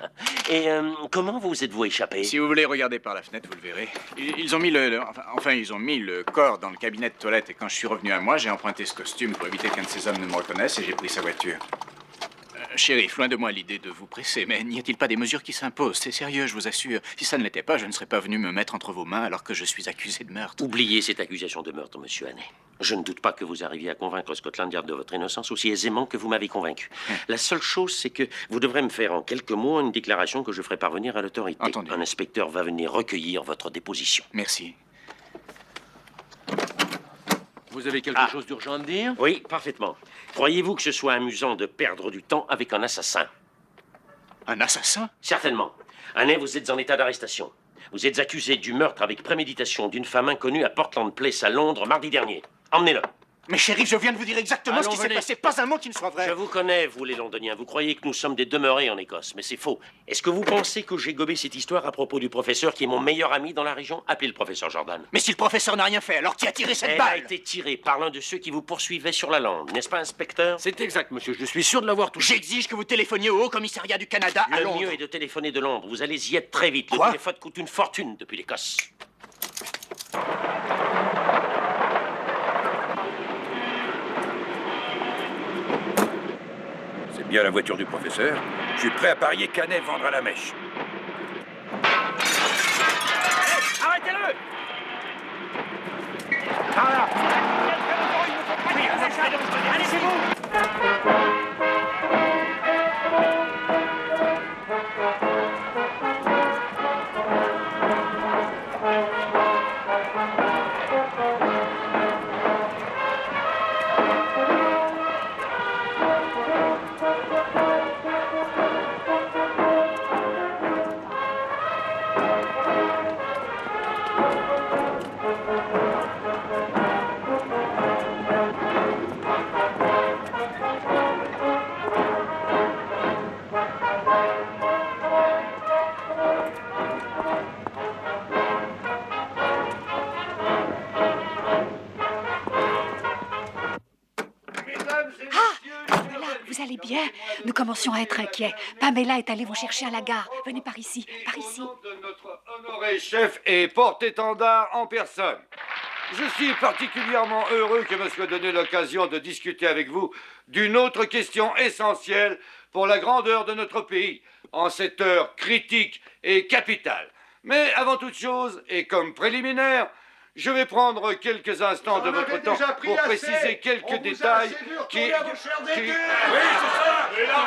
Et comment vous êtes-vous échappé? Si vous voulez regarder par la fenêtre, vous le verrez. Ils ont mis ils ont mis le corps dans le cabinet de toilette et quand je suis revenu à moi, j'ai emprunté ce costume pour éviter qu'un de ces hommes ne me reconnaisse et j'ai pris sa voiture. Shérif, loin de moi l'idée de vous presser, mais n'y a-t-il pas des mesures qui s'imposent? C'est sérieux, je vous assure. Si ça ne l'était pas, je ne serais pas venu me mettre entre vos mains alors que je suis accusé de meurtre. Oubliez cette accusation de meurtre, monsieur Hannet. Je ne doute pas que vous arriviez à convaincre Scotland Yard de votre innocence aussi aisément que vous m'avez convaincu. La seule chose, c'est que vous devrez me faire en quelques mots une déclaration que je ferai parvenir à l'autorité. Entendu. Un inspecteur va venir recueillir votre déposition. Merci. Vous avez quelque chose d'urgent à me dire? Oui, parfaitement. Croyez-vous que ce soit amusant de perdre du temps avec un assassin? Un assassin? Certainement. Hannet, vous êtes en état d'arrestation. Vous êtes accusé du meurtre avec préméditation d'une femme inconnue à Portland Place à Londres mardi dernier. Emmenez-le. Mais shérif, je viens de vous dire exactement ce qui s'est passé. Pas un mot qui ne soit vrai. Je vous connais, vous les Londoniens. Vous croyez que nous sommes des demeurés en Écosse, mais c'est faux. Est-ce que vous pensez que j'ai gobé cette histoire à propos du professeur qui est mon meilleur ami dans la région? Appelez le professeur Jordan. Mais si le professeur n'a rien fait, alors qui a tiré cette Elle balle? a été tirée par l'un de ceux qui vous poursuivaient sur la lande, n'est-ce pas, inspecteur? C'est exact, monsieur. Je suis sûr de l'avoir touché. J'exige que vous téléphoniez au Haut-Commissariat du Canada à Le Londres. mieux est de téléphoner de Londres. Vous allez y être très vite. Le Quoi? téléphone coûte une fortune depuis l'Écosse. C'est bien la voiture du professeur. Je suis prêt à parier qu'Hannet vendra la mèche. Arrêtez-le! Par là! Allez, c'est vous! Vous allez bien? Nous commencions à être inquiets. Pamela est allée vous chercher à la gare. Venez par ici, par ici. De notre honoré chef et porte-étendard en personne. Je suis particulièrement heureux que me soit donnée l'occasion de discuter avec vous d'une autre question essentielle pour la grandeur de notre pays, en cette heure critique et capitale. Mais avant toute chose, et comme préliminaire, je vais prendre quelques instants de votre temps pour préciser quelques détails qui... Oui, c'est ça! Et la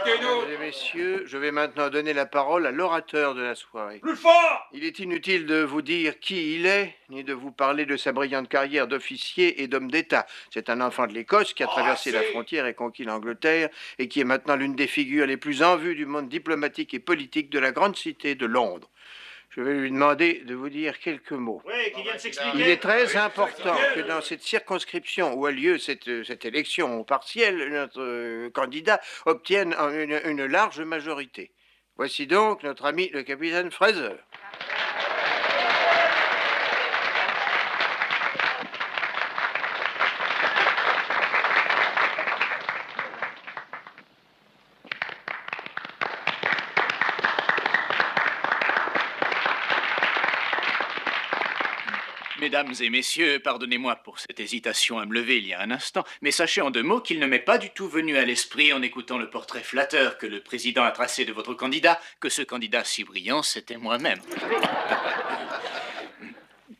Mesdames et messieurs, je vais maintenant donner la parole à l'orateur de la soirée. Plus fort! Il est inutile de vous dire qui il est, ni de vous parler de sa brillante carrière d'officier et d'homme d'État. C'est un enfant de l'Écosse qui a traversé la frontière et conquis l'Angleterre et qui est maintenant l'une des figures les plus en vue du monde diplomatique et politique de la grande cité de Londres. Je vais lui demander de vous dire quelques mots. Oui, qui vient de s'expliquer. Il est très important que dans cette circonscription où a lieu cette élection partielle, notre candidat obtienne une large majorité. Voici donc notre ami le capitaine Fraser. Mesdames et messieurs, pardonnez-moi pour cette hésitation à me lever il y a un instant, mais sachez en 2 mots qu'il ne m'est pas du tout venu à l'esprit en écoutant le portrait flatteur que le président a tracé de votre candidat, que ce candidat si brillant, c'était moi-même.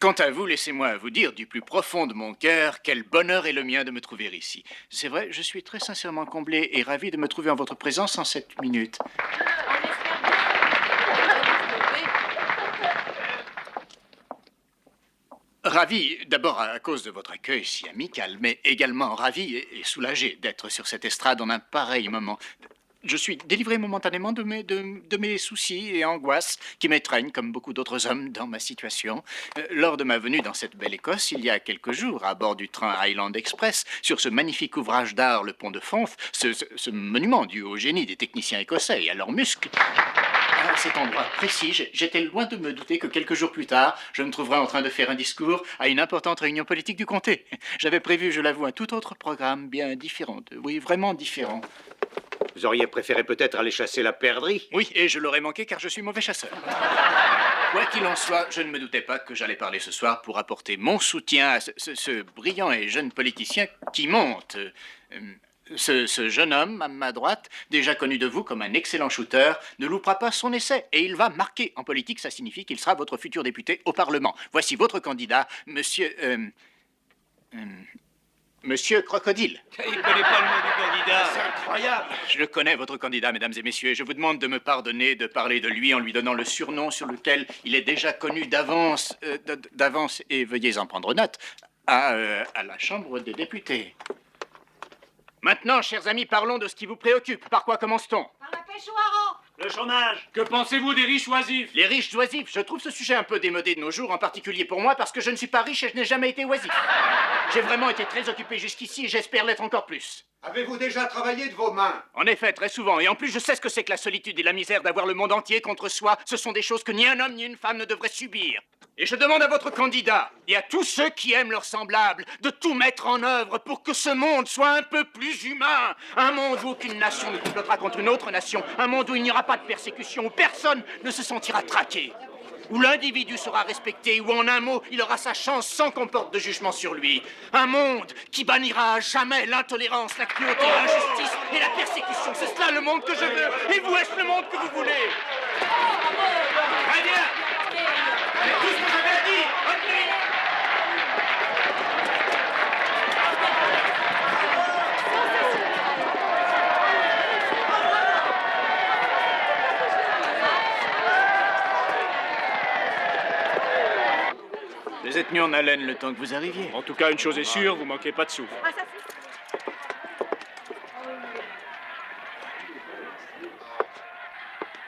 Quant à vous, laissez-moi vous dire du plus profond de mon cœur quel bonheur est le mien de me trouver ici. C'est vrai, je suis très sincèrement comblé et ravi de me trouver en votre présence en cette minute. Ravi, d'abord à cause de votre accueil si amical, mais également ravi et soulagé d'être sur cette estrade en un pareil moment. Je suis délivré momentanément de mes soucis et angoisses qui m'étreignent comme beaucoup d'autres hommes dans ma situation. Lors de ma venue dans cette belle Écosse, il y a quelques jours, à bord du train Highland Express, sur ce magnifique ouvrage d'art, le pont de Fonf, ce monument dû au génie des techniciens écossais et à leurs muscles, à cet endroit précis, j'étais loin de me douter que quelques jours plus tard, je me trouverais en train de faire un discours à une importante réunion politique du comté. J'avais prévu, je l'avoue, un tout autre programme, bien différent. Oui, vraiment différent. Vous auriez préféré peut-être aller chasser la perdrix? Oui, et je l'aurais manqué car je suis mauvais chasseur. Quoi qu'il en soit, je ne me doutais pas que j'allais parler ce soir pour apporter mon soutien à ce brillant et jeune politicien qui monte. Ce jeune homme, à ma droite, déjà connu de vous comme un excellent shooter, ne loupera pas son essai et il va marquer. En politique, ça signifie qu'il sera votre futur député au Parlement. Voici votre candidat, monsieur... Monsieur Crocodile. Il connaît pas le nom du candidat. C'est incroyable. Je connais votre candidat, mesdames et messieurs, et je vous demande de me pardonner de parler de lui en lui donnant le surnom sur lequel il est déjà connu d'avance, et veuillez en prendre note, à la Chambre des députés. Maintenant, chers amis, parlons de ce qui vous préoccupe. Par quoi commence-t-on? Par la pêche au hareng. Le chômage. Que pensez-vous des riches oisifs? Les riches oisifs, je trouve ce sujet un peu démodé de nos jours, en particulier pour moi, parce que je ne suis pas riche et je n'ai jamais été oisif. J'ai vraiment été très occupé jusqu'ici et j'espère l'être encore plus. Avez-vous déjà travaillé de vos mains? En effet, très souvent. Et en plus, je sais ce que c'est que la solitude et la misère d'avoir le monde entier contre soi. Ce sont des choses que ni un homme ni une femme ne devraient subir. Et je demande à votre candidat et à tous ceux qui aiment leurs semblables de tout mettre en œuvre pour que ce monde soit un peu plus humain. Un monde où aucune nation ne complotera contre une autre nation. Un monde où il n'y aura pas de persécution, où personne ne se sentira traqué. Où l'individu sera respecté, où en un mot, il aura sa chance sans qu'on porte de jugement sur lui. Un monde qui bannira à jamais l'intolérance, la cruauté, l'injustice et la persécution. C'est cela le monde que je veux. Et vous, est-ce le monde que vous voulez? Très bien. C'est tout ce que j'avais à dire. Vous êtes mis en haleine le temps que vous arriviez. En tout cas, une chose est sûre, vous manquez pas de souffle.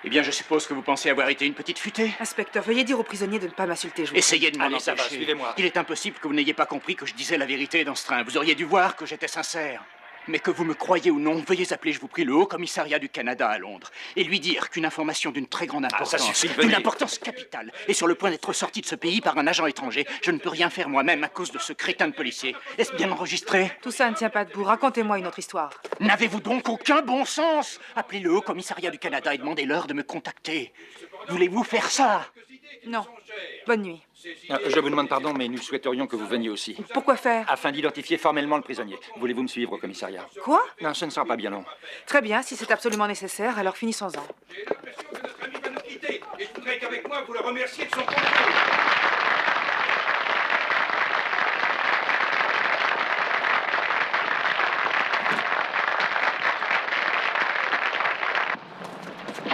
Eh bien, je suppose que vous pensez avoir été une petite futée. Inspecteur, veuillez dire aux prisonniers de ne pas m'insulter, je vous Essayez de m'en Allez, ça va, empêcher. suivez-moi. Il est impossible que vous n'ayez pas compris que je disais la vérité dans ce train. Vous auriez dû voir que j'étais sincère. Mais que vous me croyez ou non, veuillez appeler, je vous prie, le Haut-Commissariat du Canada à Londres et lui dire qu'une information d'une très grande ça importance, suffit, venez. d'une importance capitale, est sur le point d'être sortie de ce pays par un agent étranger. Je ne peux rien faire moi-même à cause de ce crétin de policier. Est-ce bien enregistré? Tout ça ne tient pas debout. Racontez-moi une autre histoire. N'avez-vous donc aucun bon sens? Appelez le Haut-Commissariat du Canada et demandez-leur de me contacter. Voulez-vous faire ça? Non. Bonne nuit. Je vous demande pardon, mais nous souhaiterions que vous veniez aussi. Pourquoi faire? Afin d'identifier formellement le prisonnier. Voulez-vous me suivre au commissariat? Quoi? Non, ce ne sera pas bien long. Très bien, si c'est absolument nécessaire, alors finissons-en. J'ai l'impression que notre ami va nous quitter. Et je voudrais qu'avec moi, vous le remerciez de son concours.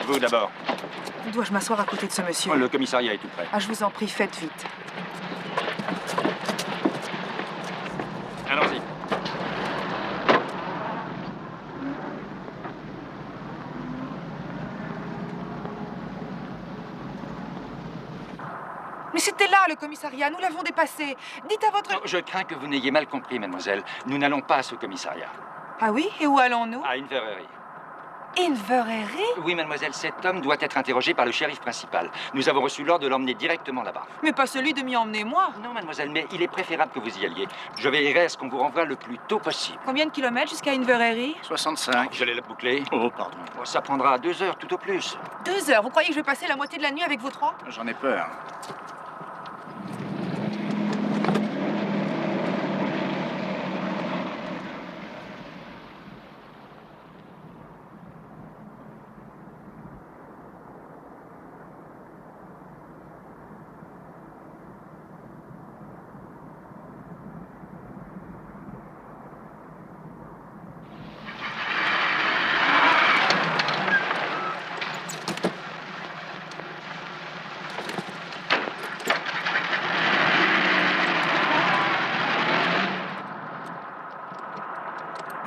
Vous d'abord. Dois-je m'asseoir à côté de ce monsieur? Le commissariat est tout prêt. Ah, je vous en prie, faites vite. Allons-y. Mais c'était là, le commissariat, nous l'avons dépassé. Dites à votre... Je crains que vous n'ayez mal compris, mademoiselle. Nous n'allons pas à ce commissariat. Ah oui? Et où allons-nous? À Inverary. Inverary? Oui, mademoiselle, cet homme doit être interrogé par le shérif principal. Nous avons reçu l'ordre de l'emmener directement là-bas. Mais pas celui de m'y emmener, moi. Non, mademoiselle, mais il est préférable que vous y alliez. Je veillerai à ce qu'on vous renvoie le plus tôt possible. Combien de kilomètres jusqu'à Inverary? 65. J'allais la boucler. Oh, pardon. Ça prendra 2 heures tout au plus. 2 heures? Vous croyez que je vais passer la moitié de la nuit avec vous trois? J'en ai peur.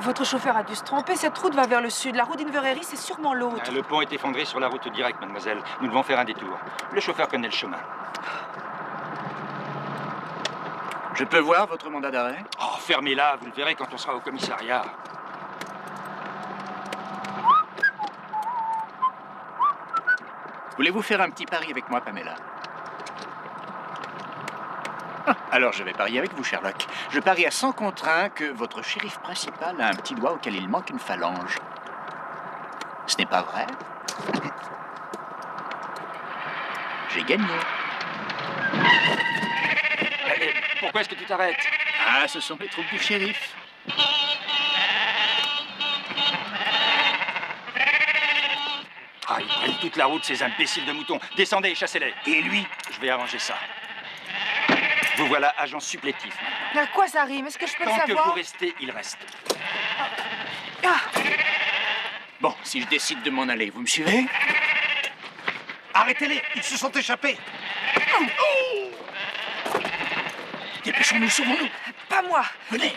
Votre chauffeur a dû se tromper. Cette route va vers le sud. La route d'Inverary, c'est sûrement l'autre. Le pont est effondré sur la route directe, mademoiselle. Nous devons faire un détour. Le chauffeur connaît le chemin. Je peux voir votre mandat d'arrêt? Oh, fermez-la, vous le verrez quand on sera au commissariat. Voulez-vous faire un petit pari avec moi, Pamela? Ah, alors je vais parier avec vous, Sherlock. Je parie à 100 contre 1 que votre shérif principal a un petit doigt auquel il manque une phalange. Ce n'est pas vrai? J'ai gagné. Pourquoi est-ce que tu t'arrêtes? Ah, ce sont les troupes du shérif. Ah, ils prennent toute la route, ces imbéciles de moutons. Descendez et chassez-les. Et lui? Je vais arranger ça. Vous voilà agent supplétif. À quoi ça rime? Est-ce que je peux le Tant que savoir? vous restez, il reste. Bon, si je décide de m'en aller, vous me suivez? Arrêtez-les, ils se sont échappés. Dépêchons-nous, sauvons-nous. Pas moi. Venez.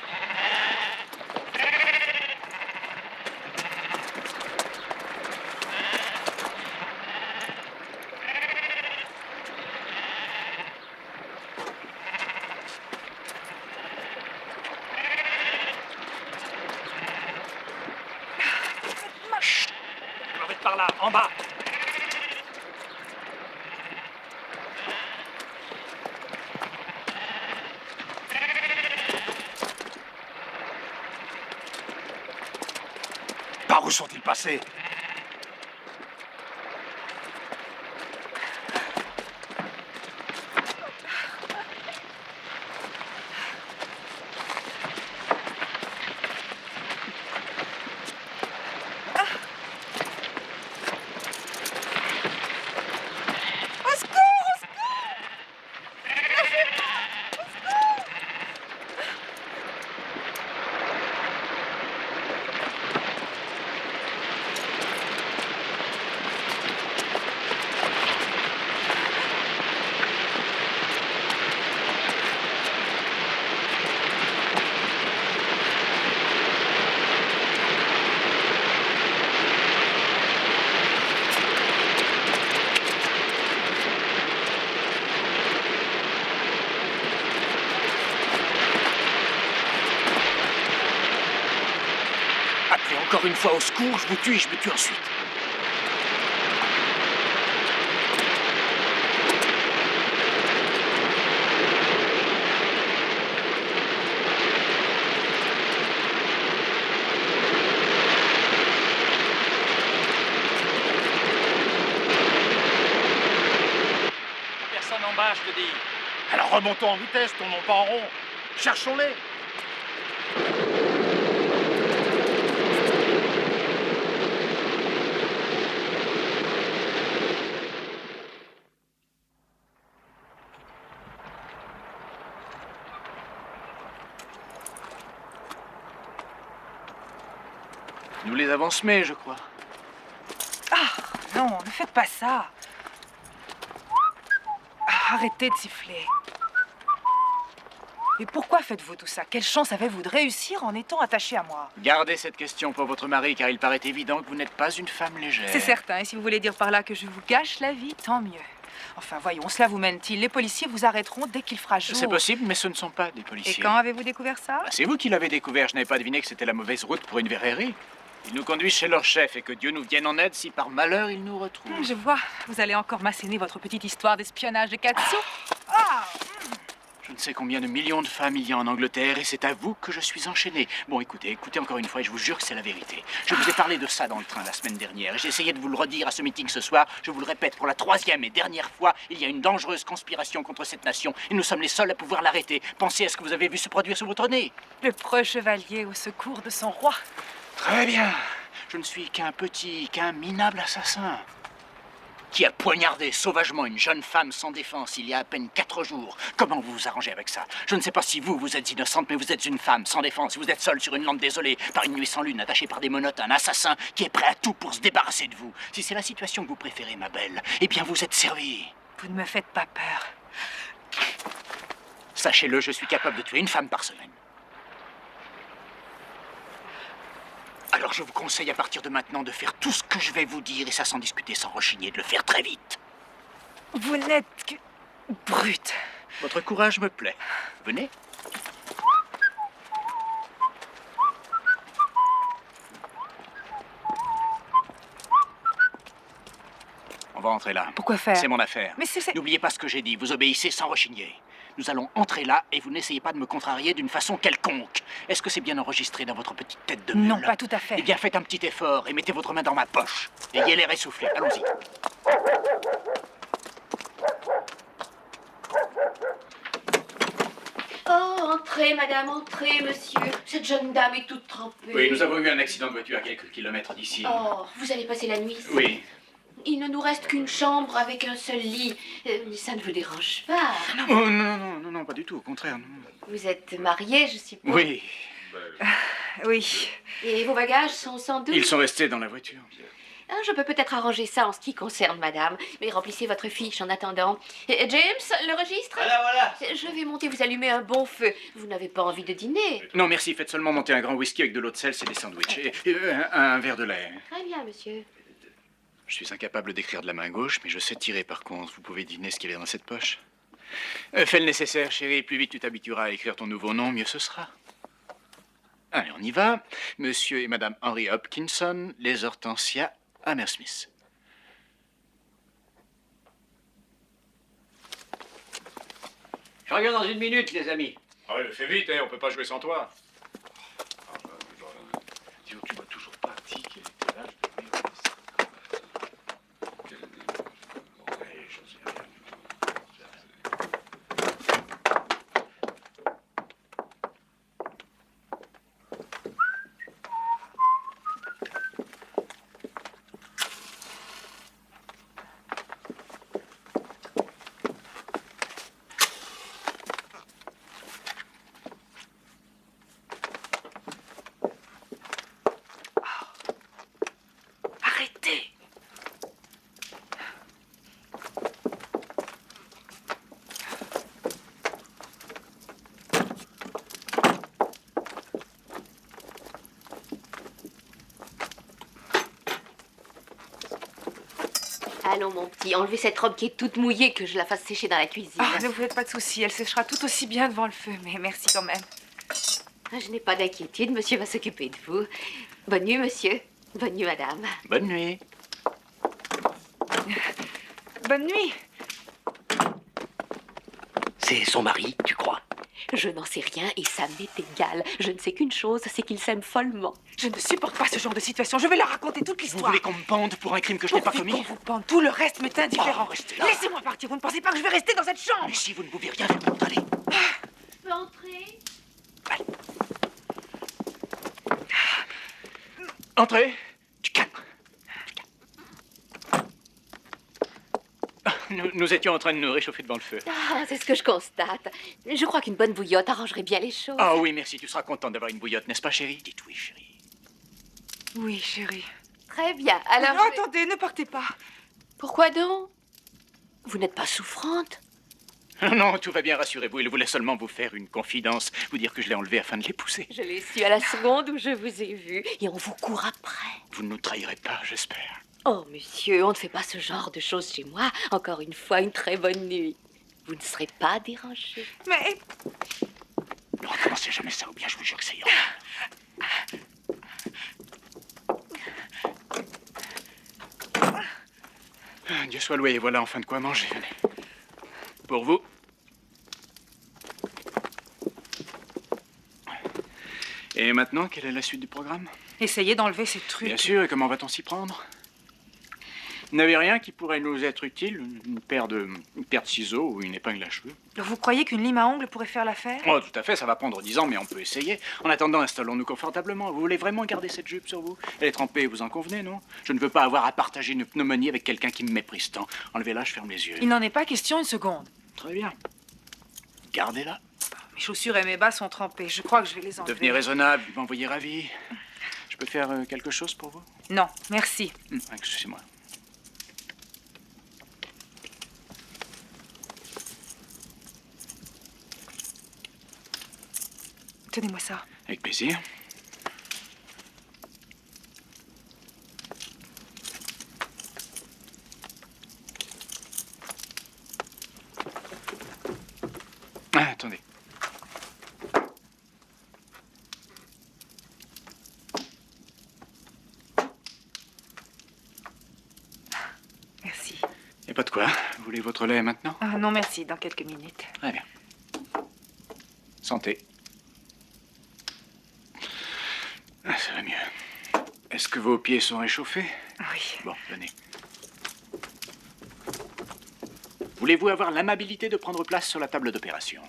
Chut. Vous m'en faites par là, en bas. Par où sont-ils passés? Encore une fois au secours, je vous tue et je me tue ensuite. Personne en bas, je te dis. Alors remontons en vitesse, tournons pas en rond. Cherchons-les. Nous les avons semés, je crois. Ah, non, ne faites pas ça. Ah, arrêtez de siffler. Et pourquoi faites-vous tout ça? Quelle chance avez-vous de réussir en étant attaché à moi? Gardez cette question pour votre mari, car il paraît évident que vous n'êtes pas une femme légère. C'est certain, et si vous voulez dire par là que je vous gâche la vie, tant mieux. Enfin, voyons, cela vous mène-t-il? Les policiers vous arrêteront dès qu'il fera jour. C'est possible, mais ce ne sont pas des policiers. Et quand avez-vous découvert ça? C'est vous qui l'avez découvert. Je n'avais pas deviné que c'était la mauvaise route pour une verrerie. Ils nous conduisent chez leur chef, et que Dieu nous vienne en aide si par malheur ils nous retrouvent. Je vois, vous allez encore m'asséner votre petite histoire d'espionnage de 4 sous. Ah! Je ne sais combien de millions de femmes il y a en Angleterre, et c'est à vous que je suis enchaîné. Bon, écoutez encore une fois, et je vous jure que c'est la vérité. Je vous ai parlé de ça dans le train la semaine dernière, et j'ai essayé de vous le redire à ce meeting ce soir. Je vous le répète pour la 3e et dernière fois, il y a une dangereuse conspiration contre cette nation, et nous sommes les seuls à pouvoir l'arrêter. Pensez à ce que vous avez vu se produire sous votre nez. Le preux chevalier au secours de son roi. Très bien. Je ne suis qu'un minable assassin qui a poignardé sauvagement une jeune femme sans défense il y a à peine 4 jours. Comment vous vous arrangez avec ça? Je ne sais pas si vous êtes innocente, mais vous êtes une femme sans défense. Vous êtes seule sur une lande désolée, par une nuit sans lune, attachée par des menottes, un assassin qui est prêt à tout pour se débarrasser de vous. Si c'est la situation que vous préférez, ma belle, eh bien vous êtes servie. Vous ne me faites pas peur. Sachez-le, je suis capable de tuer une femme par semaine. Alors je vous conseille à partir de maintenant de faire tout ce que je vais vous dire, et ça sans discuter, sans rechigner, de le faire très vite. Vous n'êtes que... brute. Votre courage me plaît. Venez. On va entrer là. Pourquoi faire? C'est mon affaire. Mais c'est... N'oubliez pas ce que j'ai dit, vous obéissez sans rechigner. Nous allons entrer là et vous n'essayez pas de me contrarier d'une façon quelconque. Est-ce que c'est bien enregistré dans votre petite tête de mule? Non, pas tout à fait. Eh bien, faites un petit effort et mettez votre main dans ma poche. Ayez l'air essoufflé. Allons-y. Oh, entrez, madame, entrez, monsieur. Cette jeune dame est toute trempée. Oui, nous avons eu un accident de voiture à quelques kilomètres d'ici. Oh, vous allez passer la nuit ici? Oui. Il ne nous reste qu'une chambre avec un seul lit. Mais ça ne vous dérange pas? Oh, non, pas du tout, au contraire. Non. Vous êtes marié, je suppose? Oui. Oui. Et vos bagages sont sans doute... Ils sont restés dans la voiture. Ah, je peux peut-être arranger ça en ce qui concerne madame. Mais remplissez votre fiche en attendant. James, le registre? Voilà. Je vais monter vous allumer un bon feu. Vous n'avez pas envie de dîner? Non, merci, faites seulement monter un grand whisky avec de l'eau de sel, c'est des sandwichs. Et un verre de lait. Très bien, monsieur. Je suis incapable d'écrire de la main gauche, mais je sais tirer par contre. Vous pouvez deviner ce qu'il y a dans cette poche. Fais le nécessaire, chérie. Plus vite tu t'habitueras à écrire ton nouveau nom, mieux ce sera. Allez, on y va. Monsieur et Madame Henry Hopkinson, les Hortensia Hammersmith. Je reviens dans une minute, les amis. Ah ouais, fais vite, hein, on peut pas jouer sans toi. Tu m'as toujours pas dit qu'elle était là, je peux venir. Arrêtez. Allons, mon petit, enlevez cette robe qui est toute mouillée, que je la fasse sécher dans la cuisine. Ah, ne vous faites pas de soucis, elle séchera tout aussi bien devant le feu, mais merci quand même. Je n'ai pas d'inquiétude, monsieur va s'occuper de vous. Bonne nuit, monsieur. Bonne nuit, madame. Bonne nuit. Bonne nuit. C'est son mari, tu crois? Je n'en sais rien et ça m'est égal. Je ne sais qu'une chose, c'est qu'il s'aime follement. Je ne supporte pas ce genre de situation. Je vais leur raconter toute Vous l'histoire. voulez qu'on me pende pour un crime que je n'ai pas commis? Pour vous pendre. Tout le reste m'est indifférent. Oh, restez là. Laissez-moi partir. Vous ne pensez pas que je vais rester dans cette chambre? Mais si vous ne pouvez rien faire, allez. Je peux entrer? Entrez. Du calme. Nous étions en train de nous réchauffer devant le feu. Ah, c'est ce que je constate. Je crois qu'une bonne bouillotte arrangerait bien les choses. Ah oui, merci. Tu seras contente d'avoir une bouillotte, n'est-ce pas, chérie? Dites oui, chérie. Oui, chérie. Très bien. Alors. Non, attendez, ne partez pas. Pourquoi donc? Vous n'êtes pas souffrante? Non, tout va bien, rassurez-vous. Il voulait seulement vous faire une confidence, vous dire que je l'ai enlevé afin de l'épouser. Je l'ai su à la seconde où je vous ai vu. Et on vous court après. Vous ne nous trahirez pas, j'espère. Oh, monsieur, on ne fait pas ce genre de choses chez moi. Encore une fois, une très bonne nuit. Vous ne serez pas dérangé. Mais... Ne recommencez jamais ça, ou bien je vous jure que c'est Dieu soit loué, et voilà enfin de quoi manger. Allez. Pour vous. Et maintenant, quelle est la suite du programme? Essayez d'enlever ces trucs. Bien sûr, et comment va-t-on s'y prendre? Vous n'avez rien qui pourrait nous être utile? Une paire de ciseaux ou une épingle à cheveux? Vous croyez qu'une lime à ongles pourrait faire l'affaire? Oh, tout à fait, ça va prendre 10 ans, mais on peut essayer. En attendant, installons-nous confortablement. Vous voulez vraiment garder cette jupe sur vous? Elle est trempée, vous en convenez, non? Je ne veux pas avoir à partager une pneumonie avec quelqu'un qui me méprise tant. Enlevez-la, je ferme les yeux. Il n'en est pas question une seconde. Très bien. Gardez-la. Mes chaussures et mes bas sont trempés. Je crois que je vais les enlever. Devenez raisonnable, vous m'envoyez ravi. Je peux faire quelque chose pour vous? Non, merci. Excusez-moi. Tenez-moi ça. Avec plaisir. Ah, attendez. Merci. Et pas de quoi. Vous voulez votre lait maintenant? Ah, non, merci, dans quelques minutes. Très bien. Santé. Ah, ça va mieux. Est-ce que vos pieds sont réchauffés? Oui. Bon, venez. Voulez-vous avoir l'amabilité de prendre place sur la table d'opération?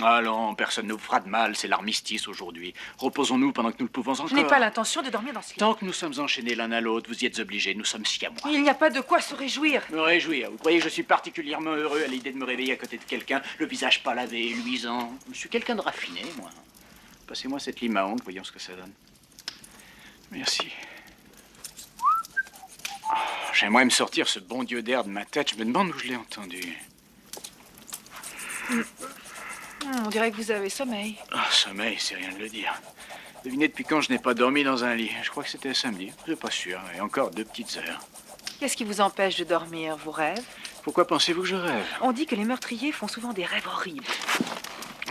Allons, personne ne vous fera de mal, c'est l'armistice aujourd'hui. Reposons-nous pendant que nous le pouvons encore. Je n'ai pas l'intention de dormir dans ce lit. Tant que nous sommes enchaînés l'un à l'autre, vous y êtes obligés, nous sommes siamois. Il n'y a pas de quoi se réjouir. Me réjouir? Vous croyez que je suis particulièrement heureux à l'idée de me réveiller à côté de quelqu'un, le visage pas lavé, luisant? Je suis quelqu'un de raffiné, moi. Passez-moi cette lime à ongles, voyons ce que ça donne. Merci. Oh, j'aimerais me sortir ce bon Dieu d'air de ma tête, je me demande où je l'ai entendu. On dirait que vous avez sommeil. Ah, sommeil, c'est rien de le dire. Devinez depuis quand je n'ai pas dormi dans un lit. Je crois que c'était samedi, je suis pas sûr, et encore 2 petites heures. Qu'est-ce qui vous empêche de dormir? Vos rêves? Pourquoi pensez-vous que je rêve? On dit que les meurtriers font souvent des rêves horribles.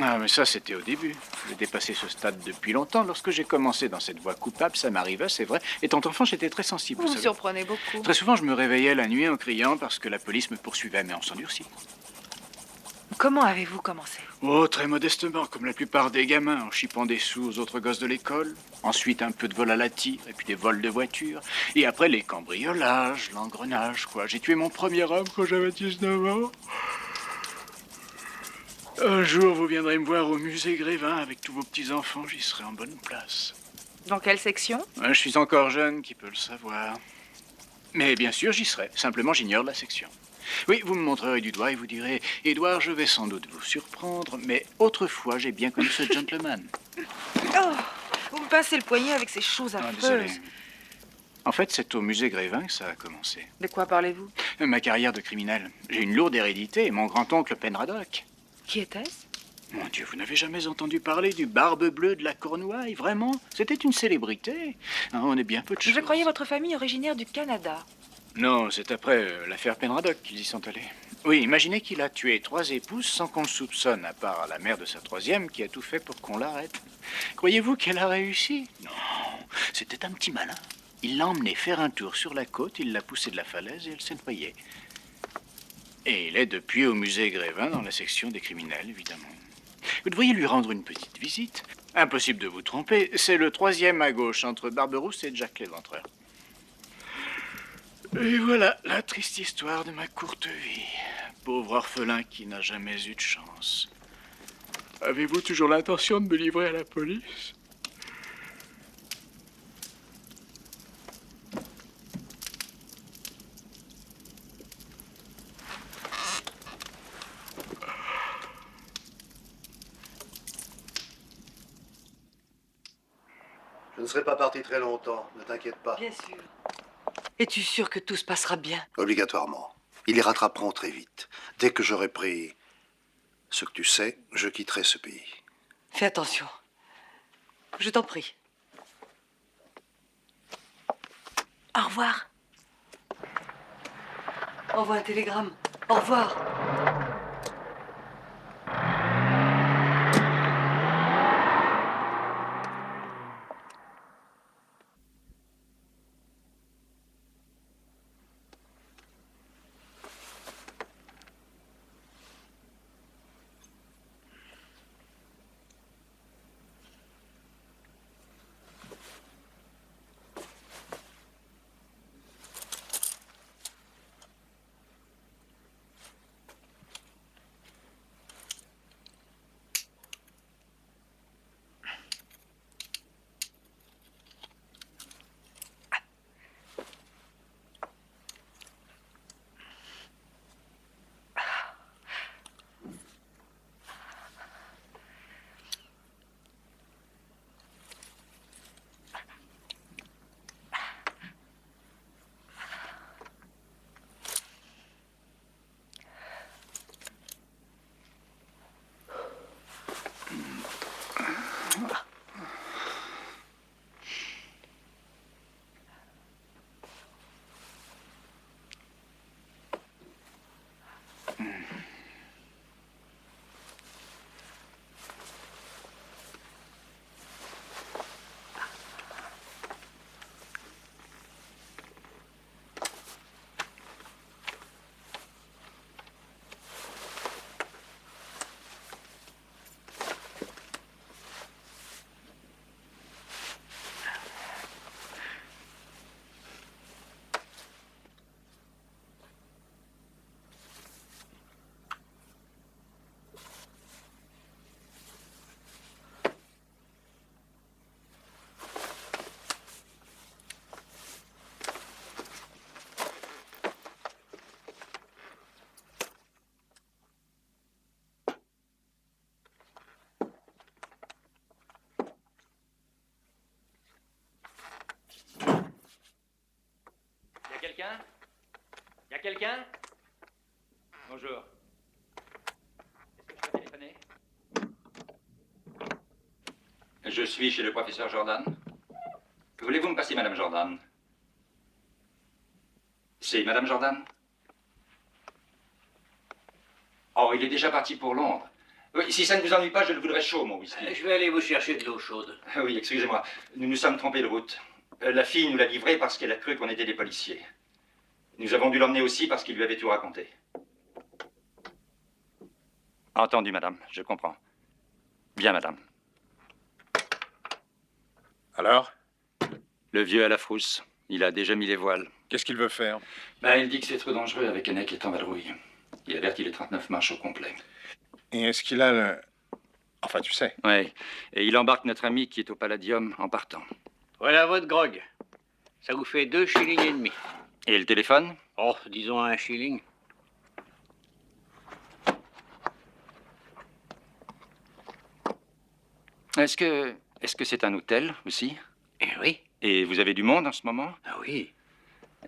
Ah, mais ça, c'était au début. J'ai dépassé ce stade depuis longtemps. Lorsque j'ai commencé dans cette voie coupable, ça m'arrivait, c'est vrai. Étant enfant, j'étais très sensible. Vous me savez. surprenez beaucoup. Très souvent, je me réveillais la nuit en criant parce que la police me poursuivait, mais on s'endurcit. Comment avez-vous commencé? Oh, très modestement, comme la plupart des gamins, en chipant des sous aux autres gosses de l'école. Ensuite, un peu de vol à la tire, et puis des vols de voitures. Et après, les cambriolages, l'engrenage, quoi. J'ai tué mon premier homme quand j'avais 19 ans. Un jour, vous viendrez me voir au musée Grévin avec tous vos petits-enfants, j'y serai en bonne place. Dans quelle section? Je suis encore jeune, qui peut le savoir. Mais bien sûr, j'y serai. Simplement, j'ignore la section. Oui, vous me montrerez du doigt et vous direz « Édouard, je vais sans doute vous surprendre, mais autrefois, j'ai bien connu ce gentleman. » Oh, vous me pincez le poignet avec ces choses affreuses. Désolé. En fait, c'est au musée Grévin que ça a commencé. De quoi parlez-vous? Ma carrière de criminel. J'ai une lourde hérédité et mon grand-oncle Penradoc. Qui était-ce? Mon Dieu, vous n'avez jamais entendu parler du Barbe Bleue de la Cornouaille, vraiment? C'était une célébrité. Ah, on est bien peu de choses. Je croyais votre famille originaire du Canada. Non, c'est après l'affaire Penradoc qu'ils y sont allés. Oui, imaginez qu'il a tué 3 épouses sans qu'on le soupçonne, à part la mère de sa 3e qui a tout fait pour qu'on l'arrête. Croyez-vous qu'elle a réussi? Non, c'était un petit malin. Il l'a emmené faire un tour sur la côte, il l'a poussée de la falaise et elle s'est noyée. Et il est depuis au musée Grévin, dans la section des criminels, évidemment. Vous devriez lui rendre une petite visite. Impossible de vous tromper, c'est le 3e à gauche, entre Barberousse et Jack l'Éventreur. Et voilà la triste histoire de ma courte vie. Pauvre orphelin qui n'a jamais eu de chance. Avez-vous toujours l'intention de me livrer à la police? Je ne serai pas parti très longtemps, ne t'inquiète pas. Bien sûr. Es-tu sûr que tout se passera bien? Obligatoirement. Ils les rattraperont très vite. Dès que j'aurai pris ce que tu sais, je quitterai ce pays. Fais attention. Je t'en prie. Au revoir. Envoie un télégramme. Au revoir. quelqu'un? Y a quelqu'un? Bonjour. Est-ce que je peux téléphoner? Je suis chez le professeur Jordan. Voulez-vous me passer Madame Jordan? C'est Madame Jordan? Oh, il est déjà parti pour Londres. Oui, si ça ne vous ennuie pas, je le voudrais chaud, mon whisky. Je vais aller vous chercher de l'eau chaude. Oui, excusez-moi. Nous nous sommes trompés de route. La fille nous l'a livré parce qu'elle a cru qu'on était des policiers. Nous avons dû l'emmener aussi parce qu'il lui avait tout raconté. Entendu, madame. Je comprends. Bien, madame. Alors? Le vieux à la frousse. Il a déjà mis les voiles. Qu'est-ce qu'il veut faire? Il dit que c'est trop dangereux avec un nez qui est en vadrouille. Il avertit les 39 marches au complet. Et est-ce qu'il a le... Enfin, tu sais. Oui. Et il embarque notre ami qui est au Palladium en partant. Voilà votre grog. Ça vous fait 2 shillings et demi. Et le téléphone? Oh, disons 1 shilling. Est-ce que c'est un hôtel aussi? Oui. Et vous avez du monde en ce moment? Ah oui.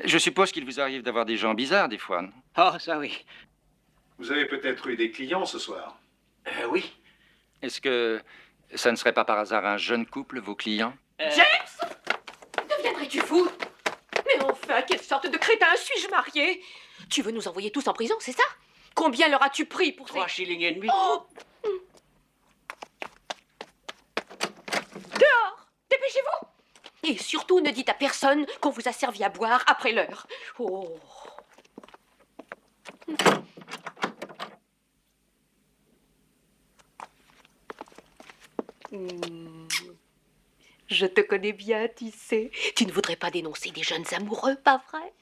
Je suppose qu'il vous arrive d'avoir des gens bizarres des fois, non? Oh, ça oui. Vous avez peut-être eu des clients ce soir? Oui. Est-ce que ça ne serait pas par hasard un jeune couple, vos clients? James! Deviendrais-tu fou? Mais enfin, quelle sorte de crétin suis-je marié? Tu veux nous envoyer tous en prison, c'est ça? Combien leur as-tu pris pour 3 shillings et demi. Oh! Dehors! Dépêchez-vous! Et surtout, ne dites à personne qu'on vous a servi à boire après l'heure. Oh! Je te connais bien, tu sais. Tu ne voudrais pas dénoncer des jeunes amoureux, pas vrai?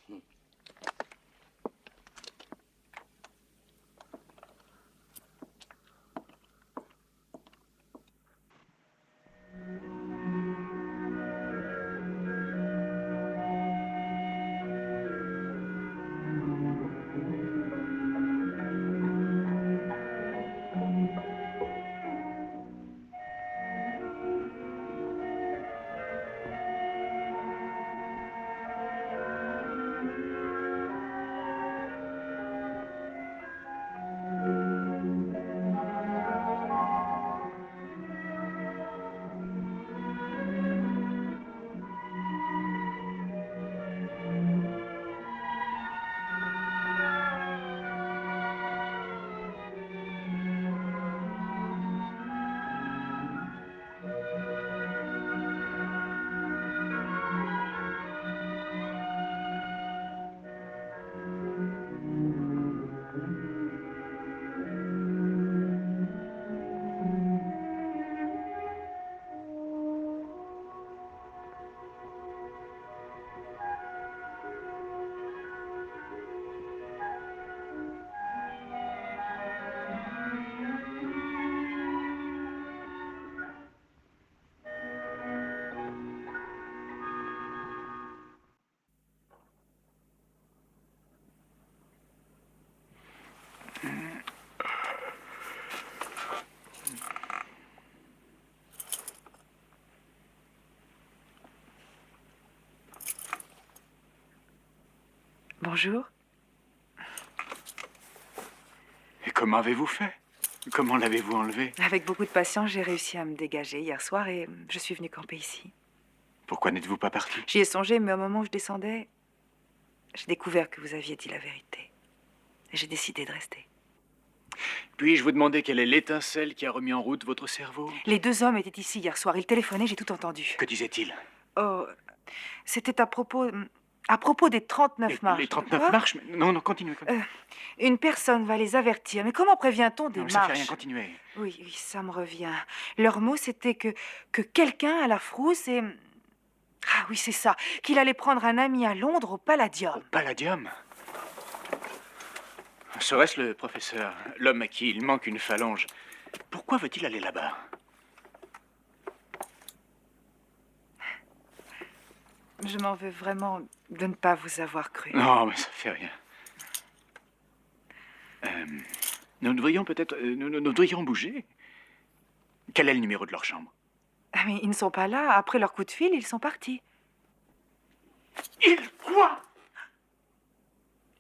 Bonjour. Et comment avez-vous fait? Comment l'avez-vous enlevé? Avec beaucoup de patience, j'ai réussi à me dégager hier soir et je suis venue camper ici. Pourquoi n'êtes-vous pas parti? J'y ai songé, mais au moment où je descendais, j'ai découvert que vous aviez dit la vérité. Et j'ai décidé de rester. Puis-je vous demander quelle est l'étincelle qui a remis en route votre cerveau? Les 2 hommes étaient ici hier soir. Ils téléphonaient, j'ai tout entendu. Que disaient-ils? Oh, c'était à propos des 39 marches. Les 39 Quoi? marches? Non, continuez. Une personne va les avertir. Mais comment prévient-on des Non, marches? ça fait rien, continuez. Oui, ça me revient. Leur mot, c'était que quelqu'un à la frousse et... Ah oui, c'est ça. Qu'il allait prendre un ami à Londres au Palladium. Au Palladium? Serait-ce le professeur, l'homme à qui il manque une phalange? Pourquoi veut-il aller là-bas? Je m'en veux vraiment de ne pas vous avoir cru. Non, mais ça fait rien. Nous devrions peut-être... nous devrions bouger. Quel est le numéro de leur chambre? Ah, mais ils ne sont pas là. Après leur coup de fil, ils sont partis. Ils quoi?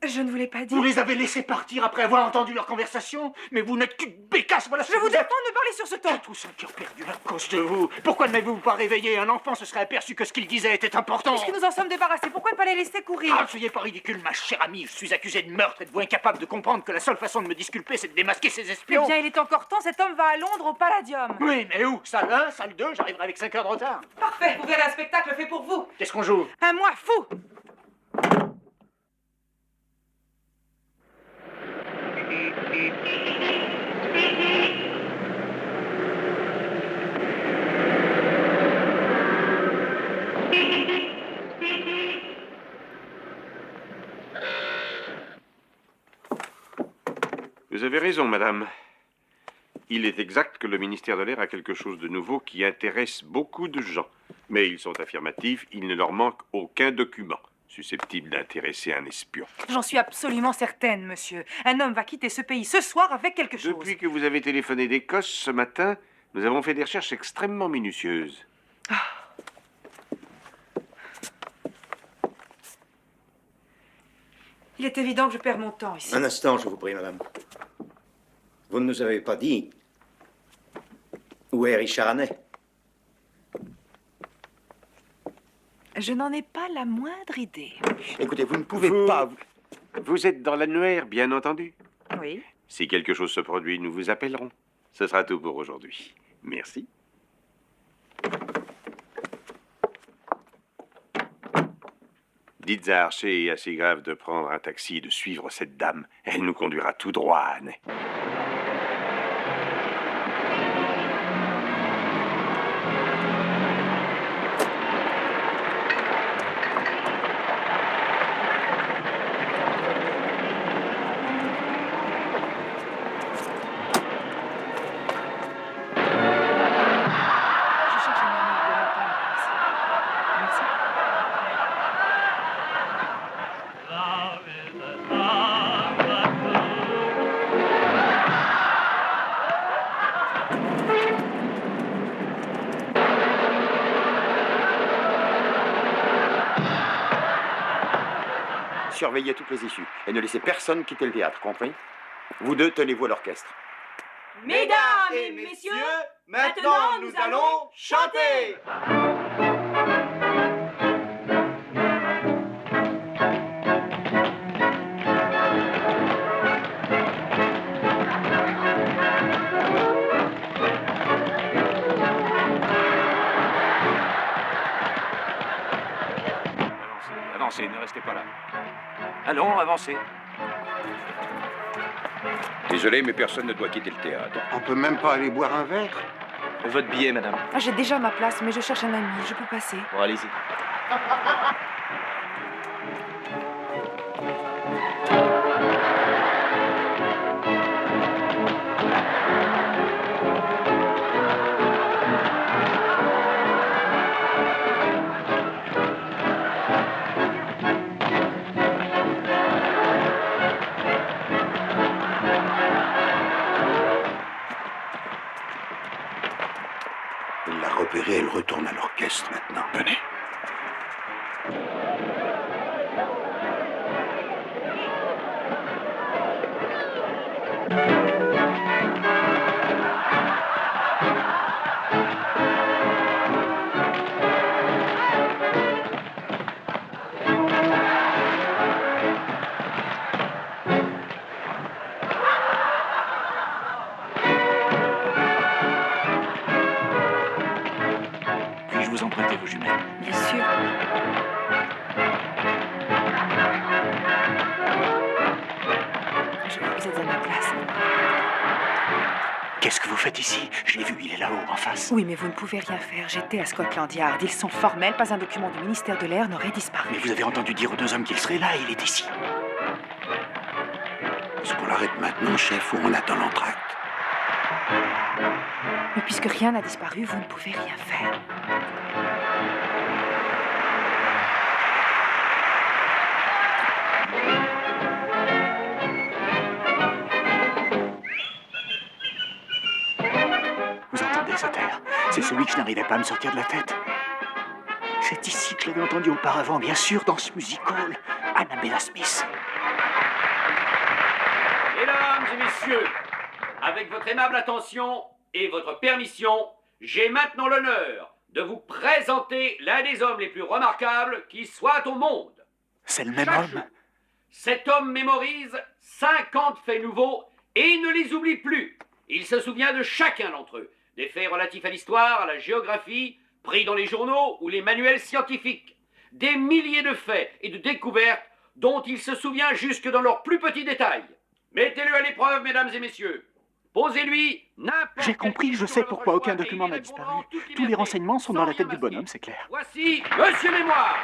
Je ne vous l'ai pas dit. Vous les avez laissés partir après avoir entendu leur conversation? Mais vous n'êtes qu'une bécasse, voilà ce Je que vous vous êtes. demande de parler sur ce ton. Tous ceux qui ont perdu à cause de vous. Pourquoi ne m'avez-vous pas réveillé? Un enfant se serait aperçu que ce qu'il disait était important. Puisque nous en sommes débarrassés, pourquoi ne pas les laisser courir? Ah, ne soyez pas ridicule, ma chère amie. Je suis accusé de meurtre. Êtes-vous incapable de comprendre que la seule façon de me disculper, c'est de démasquer ces Eh espions? bien, il est encore temps, cet homme va à Londres au Palladium. Oui, mais où? Salle 1, salle 2, j'arriverai avec 5 heures de retard. Parfait, vous verrez un spectacle fait pour vous. Qu'est-ce qu'on joue? Un moi fou. Vous avez raison, madame. Il est exact que le ministère de l'Air a quelque chose de nouveau qui intéresse beaucoup de gens. Mais ils sont affirmatifs, il ne leur manque aucun document susceptible d'intéresser un espion. J'en suis absolument certaine, monsieur. Un homme va quitter ce pays ce soir avec quelque chose. Depuis que vous avez téléphoné d'Écosse ce matin, nous avons fait des recherches extrêmement minutieuses. Il est évident que je perds mon temps ici. Un instant, je vous prie, madame. Vous ne nous avez pas dit où est Richard Hannay? Je n'en ai pas la moindre idée. Écoutez, vous ne pouvez pas... Vous êtes dans l'annuaire, bien entendu. Oui. Si quelque chose se produit, nous vous appellerons. Ce sera tout pour aujourd'hui. Merci. Dites à Archer et à Seagrave de prendre un taxi et de suivre cette dame. Elle nous conduira tout droit à Hannay. Je cherche un ami, il doit m'attendre ici. Merci. Surveillez toutes les issues et ne laissez personne quitter le théâtre, compris? Vous deux, tenez-vous à l'orchestre. Mesdames et messieurs, maintenant nous allons chanter. Avancez, ne restez pas là. Allons, avancez. Désolé, mais personne ne doit quitter le théâtre. On peut même pas aller boire un verre? Votre billet, madame. Ah, j'ai déjà ma place, mais je cherche un ami. Je peux passer. Bon, allez-y. Elle l'a repéré, elle retourne à l'orchestre maintenant. Venez. Puis-je vous emprunter vos jumelles? Bien sûr. Je crois que vous êtes à ma place. Qu'est-ce que vous faites ici? Je l'ai vu, il est là-haut, en face. Oui, mais vous ne pouvez rien faire. J'étais à Scotland Yard. Ils sont formels. Pas un document du ministère de l'Air n'aurait disparu. Mais vous avez entendu dire aux deux hommes qu'il serait là, il est ici. Est-ce qu'on l'arrête maintenant, chef, ou on attend l'entracte? Mais puisque rien n'a disparu, vous ne pouvez rien faire. Vous entendez cet air? C'est celui que je n'arrivais pas à me sortir de la tête. C'est ici que je l'avais entendu auparavant, bien sûr, dans ce music hall. Annabella Smith. messieurs, avec votre aimable attention et votre permission, j'ai maintenant l'honneur de vous présenter l'un des hommes les plus remarquables qui soient au monde. C'est le même homme? Cet homme mémorise 50 faits nouveaux et il ne les oublie plus. Il se souvient de chacun d'entre eux, des faits relatifs à l'histoire, à la géographie, pris dans les journaux ou les manuels scientifiques. Des milliers de faits et de découvertes dont il se souvient jusque dans leurs plus petits détails. Mettez-le à l'épreuve, mesdames et messieurs. Posez-lui n'importe J'ai compris, je sais pourquoi aucun document n'a disparu. Tous les renseignements sont dans la tête du bonhomme, c'est clair. Voici Monsieur Mémoire.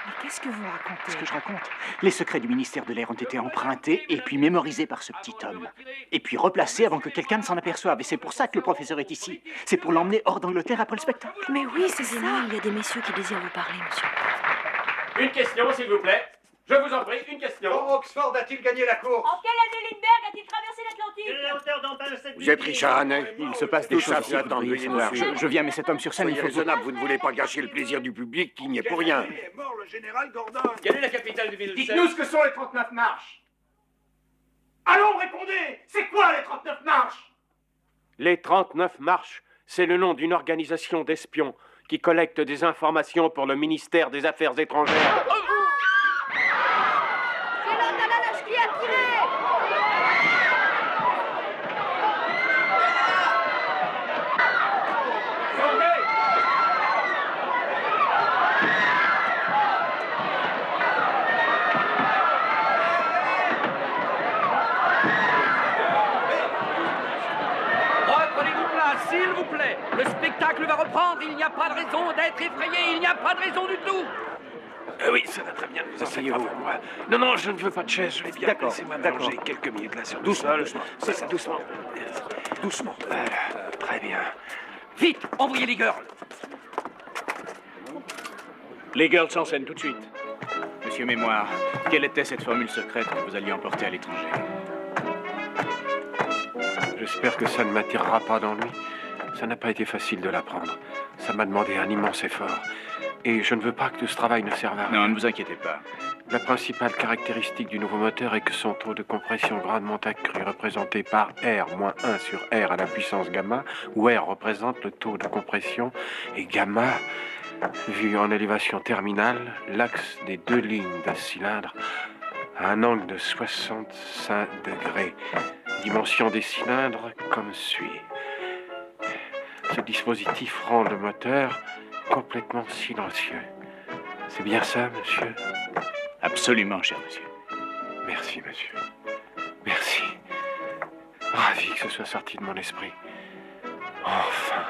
Mais qu'est-ce que vous racontez? Ce que je raconte, les secrets du ministère de l'Air ont été empruntés et puis mémorisés par ce petit homme. Et puis replacés avant que quelqu'un ne s'en aperçoive. Et c'est pour ça que le professeur est ici. C'est pour l'emmener hors d'Angleterre après le spectacle. Mais oui, c'est ça. Il y a des messieurs qui désirent vous parler, monsieur. Une question, s'il vous plaît. Je vous en prie, une question. Oxford a-t-il gagné la course? En quelle année Lindbergh a-t-il traversé l'Atlantique? Quelle est la hauteur d'Empire State Vous êtes Richard Hannay? Il se passe des Tout choses ça ici, peut vous attendre, devriez veuillez voir. nous suivre. Je viens, mais cet homme sur scène, il Soyez faut... raisonnable, vous ne voulez pas gâcher le plaisir du public qui n'y est pour rien. est mort le général Gordon. Quelle est la capitale du Middlesex? Dites-nous ce que sont les 39 marches. Allons, répondez. C'est quoi les 39 marches? Les 39 marches, c'est le nom d'une organisation d'espions qui collecte des informations pour le ministère des Affaires étrangères. C'est l'homme de la lâche qui a tiré. Reprenez-vous place, s'il vous plaît. Le spectacle va reprendre. Il n'y a pas de raison d'être effrayé. Il n'y a pas de raison du tout. Oui, ça va très bien. Vous asseyez-vous. Non, non, je ne veux pas de chaise, je vais bien. D'accord, Laissez-moi d'accord. manger quelques minutes là sur le Doucement, sol. doucement. C'est ça, doucement. Doucement. Voilà, très bien. Vite, envoyez les girls. Les girls s'enseignent tout de suite. Monsieur Mémoire, quelle était cette formule secrète que vous alliez emporter à l'étranger? J'espère que ça ne m'attirera pas d'ennui. Ça n'a pas été facile de l'apprendre. Ça m'a demandé un immense effort. Et je ne veux pas que tout ce travail ne serve à rien. Non, ne vous inquiétez pas. La principale caractéristique du nouveau moteur est que son taux de compression grandement accru, représenté par R moins 1 sur R à la puissance gamma, où R représente le taux de compression, et gamma, vu en élévation terminale, l'axe des deux lignes d'un cylindre à un angle de 65 degrés. Dimension des cylindres comme suit. Ce dispositif rend le moteur complètement silencieux. C'est bien ça, monsieur? Absolument, cher monsieur. Merci, monsieur. Merci. Ravi que ce soit sorti de mon esprit. Enfin.